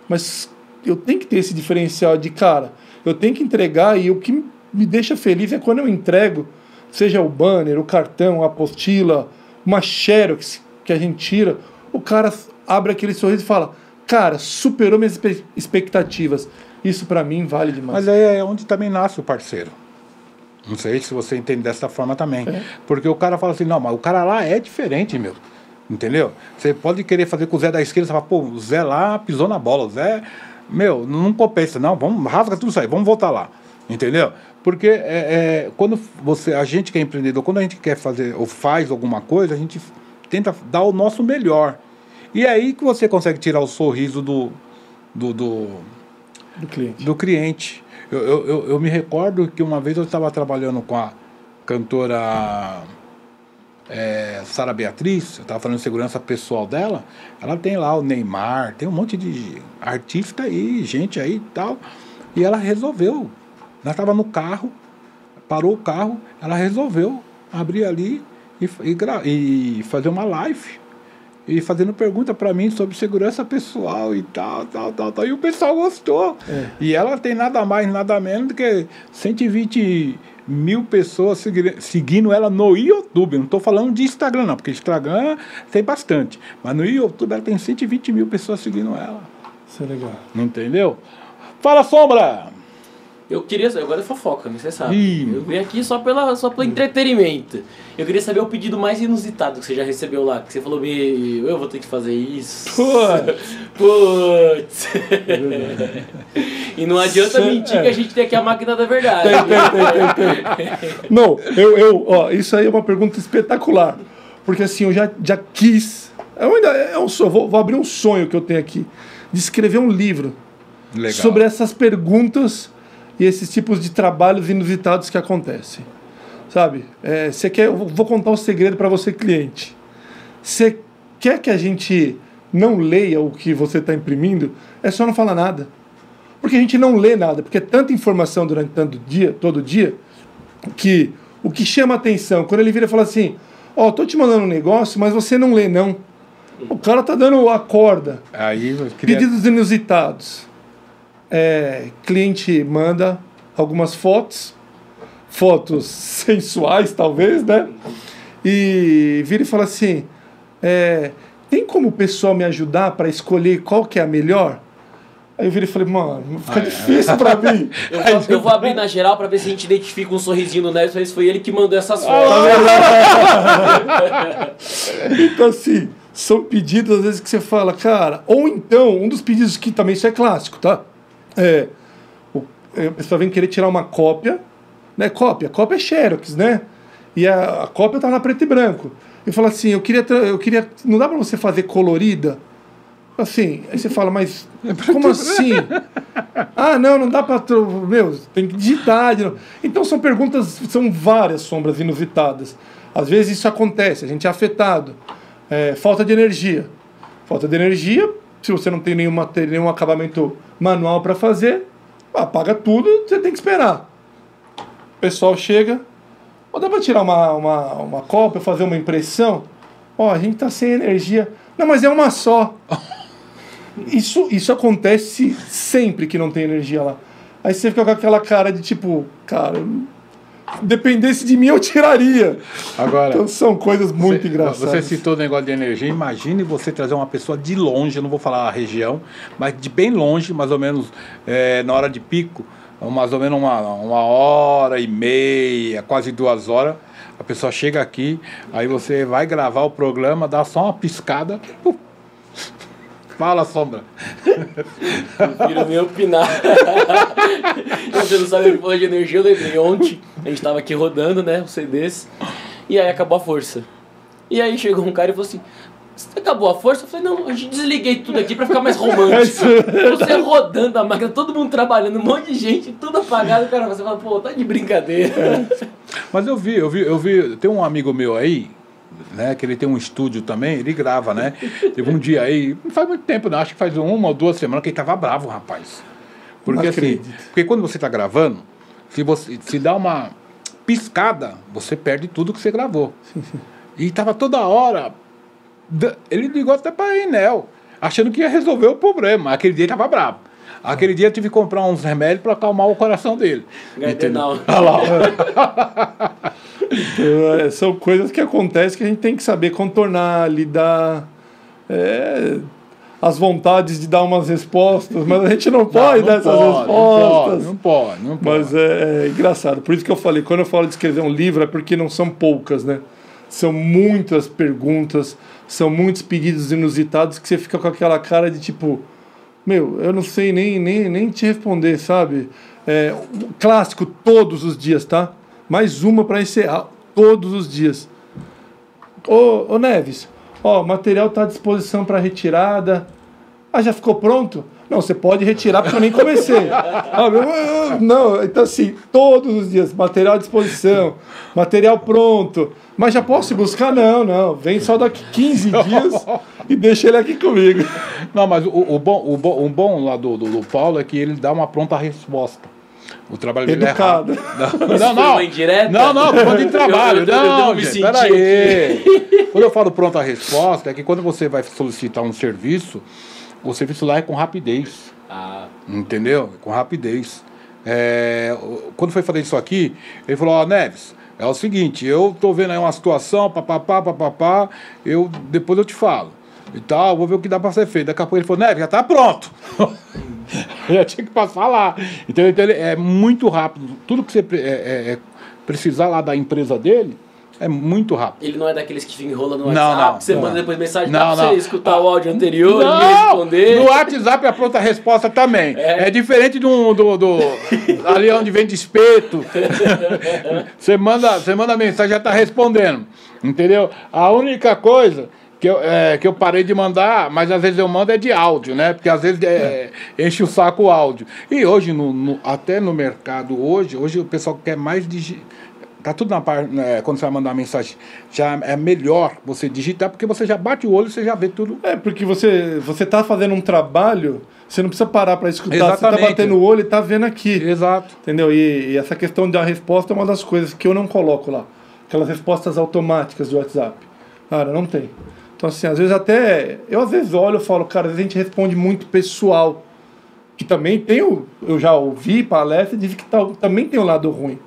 Mas eu tenho que ter esse diferencial de, cara, eu tenho que entregar e o que me deixa feliz é quando eu entrego, seja o banner, o cartão, a apostila, uma xerox que a gente tira, o cara abre aquele sorriso e fala, cara, superou minhas expectativas. Isso pra mim vale demais. Mas aí é onde também nasce o parceiro. Não sei se você entende dessa forma também. Porque o cara fala assim, não, mas o cara lá é diferente, meu. Entendeu? Você pode querer fazer com o Zé da esquerda, você fala, pô, o Zé lá pisou na bola. O Zé, não compensa. Não, vamos, rasga tudo isso aí, vamos voltar lá. Entendeu? Porque quando a gente que é empreendedor, quando a gente quer fazer ou faz alguma coisa, a gente tenta dar o nosso melhor. E é aí que você consegue tirar o sorriso do cliente. Eu me recordo que uma vez eu estava trabalhando com a cantora Sara Beatriz, eu estava falando de segurança pessoal dela. Ela tem lá o Neymar, tem um monte de artista aí, gente aí e tal. E ela resolveu. Ela estava no carro, parou o carro, ela resolveu abrir ali e fazer uma live. E fazendo pergunta para mim sobre segurança pessoal e tal. E o pessoal gostou. E ela tem nada mais, nada menos do que 120 mil pessoas seguindo ela no YouTube. Não estou falando de Instagram, não, porque Instagram tem bastante. Mas no YouTube ela tem 120 mil pessoas seguindo ela. Isso é legal. Entendeu? Fala, Sombra! Eu queria saber, agora é fofoca, né? Você sabe. Ih. Eu vim aqui só pelo entretenimento. Eu queria saber o pedido mais inusitado que você já recebeu lá. Que você falou, meu, eu vou ter que fazer isso. Putz. E não adianta mentir que a gente tem aqui a máquina da verdade. Tem. Não, ó, isso aí é uma pergunta espetacular. Porque assim, eu já quis. Vou abrir um sonho que eu tenho aqui. De escrever um livro. Legal. Sobre essas perguntas e esses tipos de trabalhos inusitados que acontecem. Sabe? Eu vou contar um segredo para você, cliente. Você quer que a gente não leia o que você está imprimindo? É só não falar nada. Porque a gente não lê nada, porque é tanta informação durante todo dia, que o que chama atenção, quando ele vira e fala assim, ó, tô te mandando um negócio, mas você não lê, não. O cara tá dando a corda. Aí eu queria... Pedidos inusitados. Cliente manda algumas fotos sensuais, talvez, né? E vira e fala assim, tem como o pessoal me ajudar para escolher qual que é a melhor? Aí eu virei e falei, mano, fica difícil pra mim. Eu vou abrir na geral pra ver se a gente identifica um sorrisinho no Neves, se foi ele que mandou essas fotos. Então, assim, são pedidos às vezes que você fala, cara, ou então, um dos pedidos que também isso é clássico, tá? A pessoa vem querer tirar uma cópia, né? Cópia é Xerox, né? E a cópia tá na preto e branco. Eu falo assim, eu queria, não dá pra você fazer colorida? Assim, aí você fala, mas como assim? Não dá pra... Meu, tem que digitar. Então são várias sombras inusitadas. Às vezes isso acontece, a gente é afetado. Falta de energia. Falta de energia, se você não tem nenhum acabamento manual para fazer, apaga tudo, você tem que esperar. O pessoal chega, dá para tirar uma cópia, fazer uma impressão? A gente tá sem energia. Não, mas é uma só. Isso acontece sempre que não tem energia lá. Aí você fica com aquela cara de tipo, cara, dependesse de mim eu tiraria. Agora, então são coisas muito engraçadas. Você citou o negócio de energia. Imagine você trazer uma pessoa de longe, eu não vou falar a região, mas de bem longe, mais ou menos na hora de pico, mais ou menos uma hora e meia, quase 2 horas. A pessoa chega aqui, aí você vai gravar o programa, dá só uma piscada. Fala, Sombra. Prefiro nem opinar. Você não sabe o que falou de energia, eu lembrei ontem. A gente tava aqui rodando, né, os CDs. E aí acabou a força. E aí chegou um cara e falou assim, você acabou a força? Eu falei, não, a gente desliguei tudo aqui pra ficar mais romântico. Você rodando a máquina, todo mundo trabalhando, um monte de gente, tudo apagado. Cara, você fala, pô, tá de brincadeira. Mas eu vi, tem um amigo meu aí, né, que ele tem um estúdio também, ele grava, né? Teve um dia aí, não faz muito tempo, não, acho que faz 1 ou 2 semanas que ele tava bravo, rapaz. Porque porque quando você tá gravando, se dá uma piscada, você perde tudo que você gravou. E tava toda hora, ele ligou até pra Enel, achando que ia resolver o problema. Aquele dia ele tava bravo. Aquele dia eu tive que comprar uns remédios para acalmar o coração dele. Entendeu? Olha lá. Então, são coisas que acontecem que a gente tem que saber contornar, lidar, as vontades de dar umas respostas, mas a gente não pode dar essas respostas. Não pode. Mas é engraçado. Por isso que eu falei, quando eu falo de escrever um livro, é porque não são poucas, né? São muitas perguntas, são muitos pedidos inusitados que você fica com aquela cara de tipo, meu, eu não sei nem te responder, sabe? Clássico, todos os dias, tá? Mais uma para encerrar, todos os dias. Ô Neves, o material está à disposição para retirada. Já ficou pronto? Não, você pode retirar porque eu nem comecei. Não, então assim, todos os dias, material à disposição, material pronto. Mas já posso ir buscar? Não, vem só daqui 15 dias e deixa ele aqui comigo. Não, mas o bom lá do Paulo é que ele dá uma pronta resposta. O trabalho dele é rápido. Não, tô falando de trabalho. Não, peraí. Quando eu falo pronta resposta, é que quando você vai solicitar um serviço, o serviço lá é com rapidez. Entendeu? Com rapidez. Quando foi fazer isso aqui, ele falou, Neves, é o seguinte, eu tô vendo aí uma situação, papapá, depois eu te falo. E tal, vou ver o que dá pra ser feito. Daqui a pouco ele falou, Neves, já tá pronto. Já tinha que passar lá. Então ele é muito rápido. Tudo que você precisar lá da empresa dele, é muito rápido. Ele não é daqueles que ficam enrolando no WhatsApp, que você manda depois mensagem pra você escutar o áudio anterior e me responder. No WhatsApp a pronta resposta também. É diferente do ali onde vende espeto. Você manda mensagem, já está respondendo. Entendeu? A única coisa que eu parei de mandar, mas às vezes eu mando é de áudio, né? Porque às vezes enche o saco o áudio. E hoje, até no mercado, hoje o pessoal quer mais tá tudo na parte, quando você vai mandar uma mensagem, já é melhor você digitar, porque você já bate o olho e você já vê tudo. Porque você tá fazendo um trabalho, você não precisa parar para escutar, Exatamente. Você tá batendo o olho e tá vendo aqui. Exato. Entendeu? E essa questão da resposta é uma das coisas que eu não coloco lá. Aquelas respostas automáticas do WhatsApp. Cara, não tem. Então, assim, às vezes até... Eu às vezes olho e falo, cara, às vezes a gente responde muito pessoal. Que também tem eu já ouvi palestra e disse que também tem o lado ruim.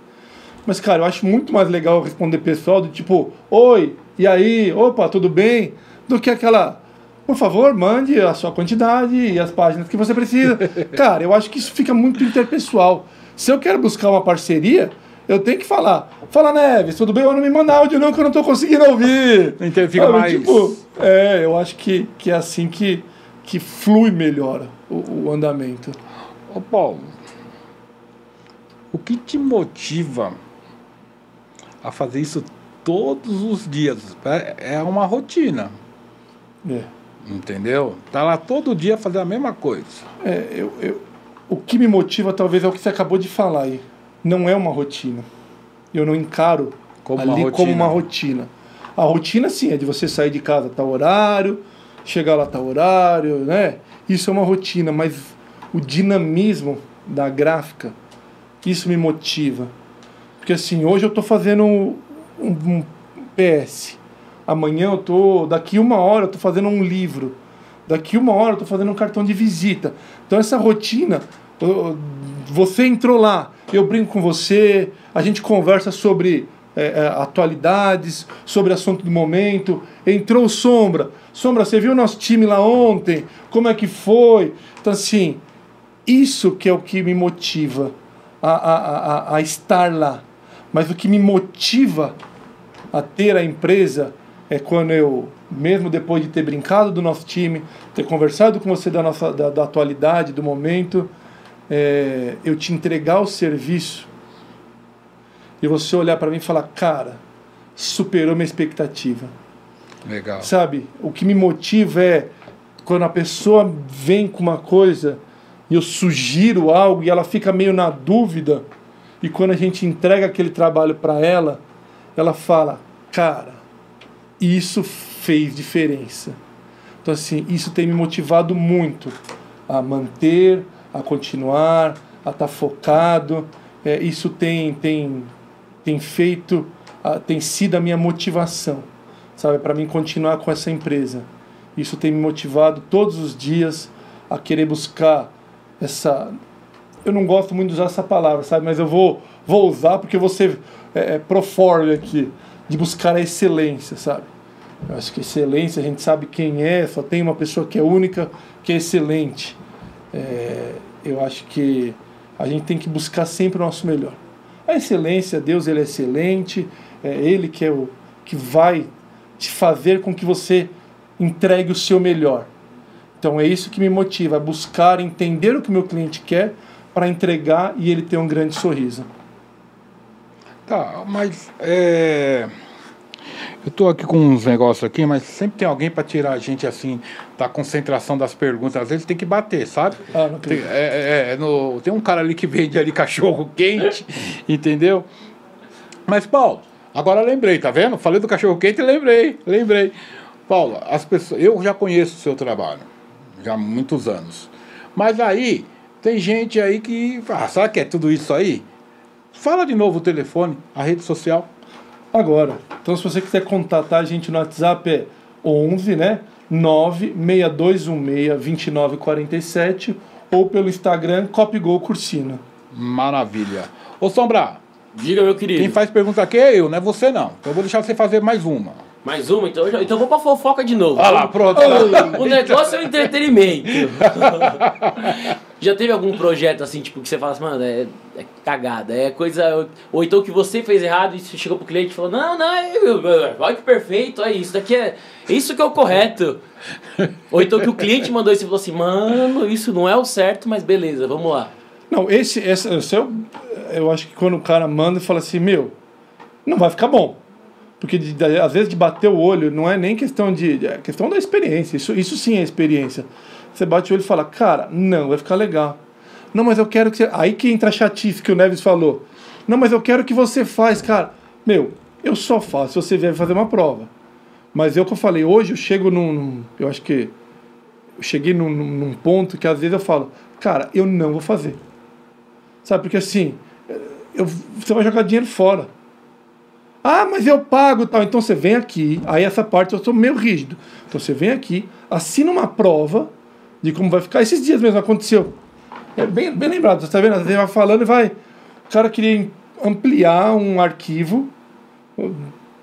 Mas, cara, eu acho muito mais legal responder pessoal do tipo, oi, e aí, opa, tudo bem? Do que aquela, por favor, mande a sua quantidade e as páginas que você precisa. Cara, eu acho que isso fica muito interpessoal. Se eu quero buscar uma parceria, eu tenho que falar. Fala, Neves, tudo bem? Eu não me manda áudio não, que eu não tô conseguindo ouvir. Então fica mais... Tipo, eu acho que é assim que flui melhor o andamento. Ô, Paulo, o que te motiva a fazer isso todos os dias? É uma rotina. Entendeu? Tá lá todo dia fazendo a mesma coisa. O que me motiva talvez é o que você acabou de falar aí. Não é uma rotina. Eu não encaro como uma rotina. A rotina, sim, é de você sair de casa a tal horário, chegar lá a tal horário, né? Isso é uma rotina, mas o dinamismo da gráfica, isso me motiva. Porque assim, hoje eu estou fazendo um PS. Amanhã daqui 1 hora eu estou fazendo um livro. Daqui 1 hora eu estou fazendo um cartão de visita. Então essa rotina, você entrou lá, eu brinco com você, a gente conversa sobre atualidades, sobre assunto do momento. Entrou Sombra, você viu o nosso time lá ontem? Como é que foi? Então assim, isso que é o que me motiva a estar lá. Mas o que me motiva a ter a empresa é quando eu, mesmo depois de ter brincado do nosso time, ter conversado com você da atualidade, do momento, eu te entregar o serviço e você olhar para mim e falar, cara, superou minha expectativa. Legal. Sabe, o que me motiva é quando a pessoa vem com uma coisa e eu sugiro algo e ela fica meio na dúvida, e quando a gente entrega aquele trabalho para ela, ela fala, cara, isso fez diferença. Então assim, isso tem me motivado muito a manter, a continuar, a estar focado. Isso tem feito, tem sido a minha motivação, sabe, para mim continuar com essa empresa. Isso tem me motivado todos os dias a querer buscar essa... Eu não gosto muito de usar essa palavra, sabe? Mas eu vou usar porque você pro forte aqui, de buscar a excelência, sabe? Eu acho que excelência, a gente sabe quem é, só tem uma pessoa que é única, que é excelente. Eu acho que a gente tem que buscar sempre o nosso melhor. A excelência, Deus, ele é excelente, é Ele que é o que vai te fazer com que você entregue o seu melhor. Então é isso que me motiva, a buscar entender o que o meu cliente quer para entregar e ele ter um grande sorriso. Tá, mas eu estou aqui com uns negócios aqui, mas sempre tem alguém para tirar a gente assim da concentração das perguntas. Às vezes tem que bater, sabe? Não acredito. Tem um cara ali que vende ali cachorro quente, entendeu? Mas, Paulo, agora lembrei, tá vendo? Falei do cachorro quente e lembrei. Paulo, as pessoas, eu já conheço o seu trabalho, já há muitos anos. Mas aí, tem gente aí que fala, será que é tudo isso aí? Fala de novo o telefone, a rede social. Agora, então se você quiser contatar a gente no WhatsApp é 11, né? 962162947 ou pelo Instagram Copygol Cursino. Maravilha. Ô Sombra, diga, meu querido. Quem faz pergunta aqui é eu, não é você não. Então eu vou deixar você fazer mais uma. Mais uma? Então eu vou pra fofoca de novo. Olha lá, pronto. O negócio é o entretenimento. Já teve algum projeto assim, tipo, que você fala assim, mano, é cagada, é coisa... Ou então que você fez errado e você chegou pro cliente e falou, não, olha que perfeito, é isso daqui é... Isso que é o correto. Ou então que o cliente mandou isso e falou assim, mano, isso não é o certo, mas beleza, vamos lá. Não, eu acho que quando o cara manda e fala assim, meu, não vai ficar bom. Porque às vezes de bater o olho não é nem questão é questão da experiência. Isso sim é experiência. Você bate o olho e fala, cara, não, vai ficar legal. Não, mas eu quero que você... Aí que entra a chatice que o Neves falou. Não, mas eu quero que você faz, cara. Meu, eu só faço se você vier fazer uma prova. Mas eu que eu falei, hoje eu chego eu acho que eu cheguei num ponto que às vezes eu falo, cara, eu não vou fazer. Sabe, porque assim, você vai jogar dinheiro fora. Ah, mas eu pago tal. Então você vem aqui, aí essa parte eu sou meio rígido. Então você vem aqui, assina uma prova de como vai ficar. Esses dias mesmo aconteceu. É bem lembrado, você está vendo? Você vai falando e vai... O cara queria ampliar um arquivo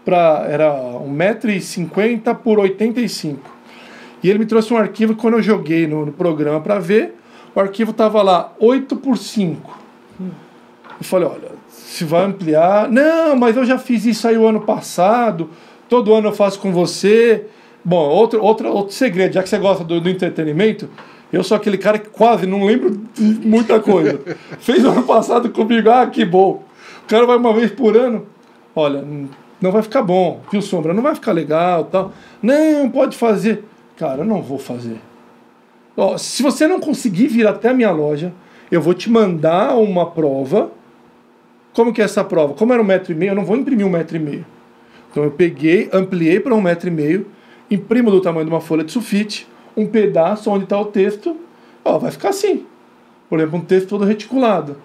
era 1,50 m por 85. E ele me trouxe um arquivo que quando eu joguei no programa para ver, o arquivo estava lá 8 por 5. Eu falei, olha, se vai ampliar... Não, mas eu já fiz isso aí o ano passado, todo ano eu faço com você. Bom, outro segredo, já que você gosta do entretenimento, eu sou aquele cara que quase não lembro de muita coisa. Fez ano passado comigo, que bom. O cara vai uma vez por ano, olha, não vai ficar bom, viu, Sombra? Não vai ficar legal, tal. Não, pode fazer. Cara, eu não vou fazer. Ó, se você não conseguir vir até a minha loja, eu vou te mandar uma prova. Como que é essa prova? Como era 1,5 m, eu não vou imprimir 1,5 m. Então eu peguei, ampliei para 1,5 m, imprimo do tamanho de uma folha de sulfite, um pedaço onde está o texto, vai ficar assim. Por exemplo, um texto todo reticulado.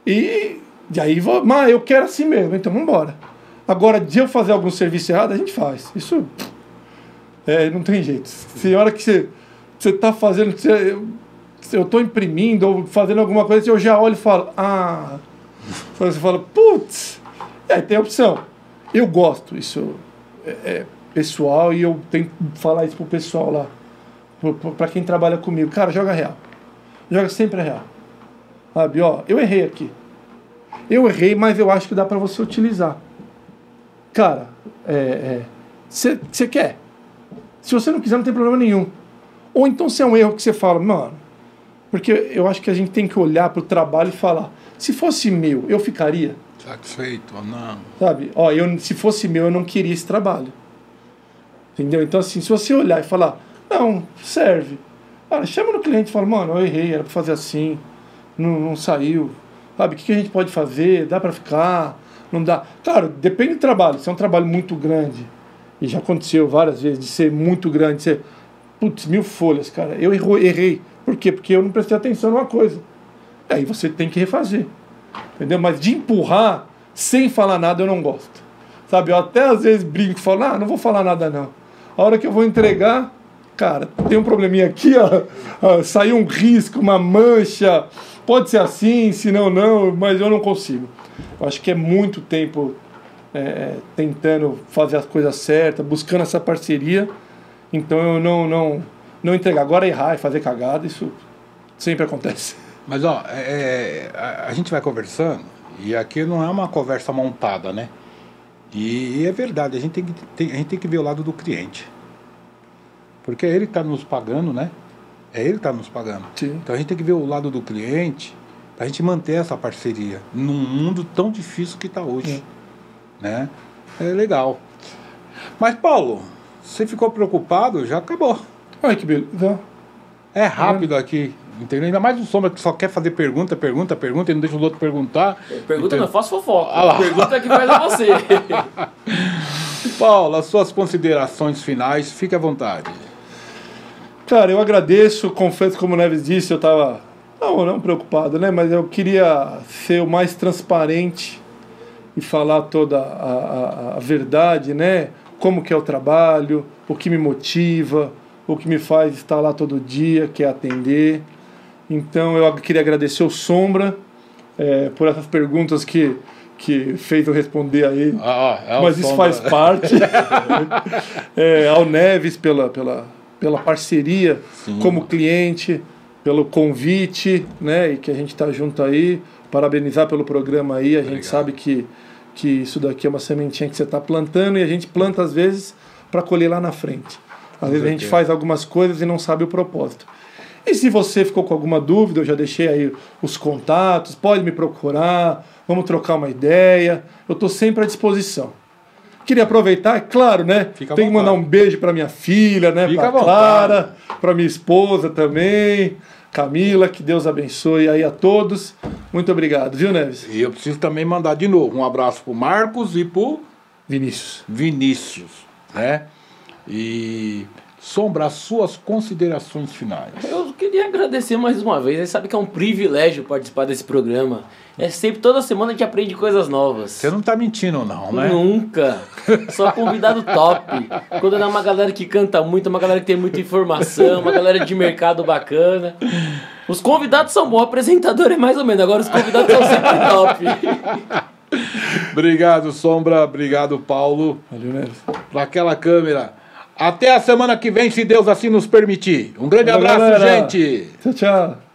E aí, mas eu quero assim mesmo, então vamos embora. Agora, de eu fazer algum serviço errado, a gente faz. Isso não tem jeito. Se a hora que você está fazendo, eu estou imprimindo ou fazendo alguma coisa, eu já olho e falo, você fala, putz, e aí tem a opção. Eu gosto, isso é pessoal e eu tenho que falar isso pro pessoal lá, pra quem trabalha comigo. Cara, joga real. Joga sempre real. Sabe, eu errei aqui. Eu errei, mas eu acho que dá pra você utilizar. Cara, você quer. Se você não quiser, não tem problema nenhum. Ou então se é um erro que você fala, mano, porque eu acho que a gente tem que olhar pro trabalho e falar, se fosse meu, eu ficaria satisfeito ou não? Sabe? Se fosse meu, eu não queria esse trabalho. Entendeu? Então, assim, se você olhar e falar, não, serve. Cara, chama no cliente e fala, mano, eu errei, era pra fazer assim, não saiu. Sabe, o que a gente pode fazer? Dá pra ficar? Não dá? Claro, depende do trabalho. Se é um trabalho muito grande, e já aconteceu várias vezes, de ser muito grande, de ser, 1000 folhas, cara, eu errei. Por quê? Porque eu não prestei atenção numa coisa. Aí você tem que refazer. Entendeu? Mas de empurrar, sem falar nada, eu não gosto. Sabe, eu até às vezes brinco e falo, não vou falar nada não. A hora que eu vou entregar, cara, tem um probleminha aqui, saiu um risco, uma mancha, pode ser assim, senão não, mas eu não consigo. Eu acho que é muito tempo tentando fazer as coisas certas, buscando essa parceria, então eu não entregar. Agora errar e fazer cagada, isso sempre acontece. Mas a gente vai conversando e aqui não é uma conversa montada, né? E é verdade, a gente tem que ver o lado do cliente. Porque é ele que está nos pagando, né? É ele que está nos pagando. Sim. Então a gente tem que ver o lado do cliente para a gente manter essa parceria num mundo tão difícil que está hoje. Né? É legal. Mas, Paulo, você ficou preocupado? Já acabou. Ai, que beleza. É rápido aqui. Entendeu? Ainda mais o Sombra que só quer fazer pergunta e não deixa os outros perguntar. Pergunta não, eu faço fofoca. Pergunta que faz a você. Paulo, as suas considerações finais, fique à vontade. Cara, eu agradeço, confesso, como o Neves disse, eu estava não preocupado, né? Mas eu queria ser o mais transparente e falar toda a verdade, né? Como que é o trabalho, o que me motiva, o que me faz estar lá todo dia, que é atender. Então eu queria agradecer o Sombra por essas perguntas que fez eu responder aí, mas isso faz parte. Ao Neves pela parceria. Sim. Como cliente, pelo convite, né? E que a gente está junto aí. Parabenizar pelo programa aí. A gente sabe que isso daqui é uma sementinha que você está plantando e a gente planta às vezes para colher lá na frente. Às vezes a gente faz algumas coisas e não sabe o propósito. E se você ficou com alguma dúvida, eu já deixei aí os contatos, pode me procurar, vamos trocar uma ideia. Eu estou sempre à disposição. Queria aproveitar, é claro, né? Tem que mandar um beijo para minha filha, né? Para Clara, para minha esposa também, Camila, que Deus abençoe aí a todos. Muito obrigado, viu, Neves? E eu preciso também mandar de novo um abraço pro Marcos e pro Vinícius, né? E Sombra, as suas considerações finais. Eu queria agradecer mais uma vez. Você sabe que é um privilégio participar desse programa. É sempre, toda semana a gente aprende coisas novas. Você não tá mentindo não, né? Nunca. Só convidado top. Quando é uma galera que canta muito, uma galera que tem muita informação, uma galera de mercado bacana. Os convidados são bons, o apresentador é mais ou menos. Agora os convidados são sempre top. Obrigado, Sombra. Obrigado, Paulo. Valeu, Neves. Para aquela câmera. Até a semana que vem, se Deus assim nos permitir. Um grande abraço, galera. gente. Tchau, tchau.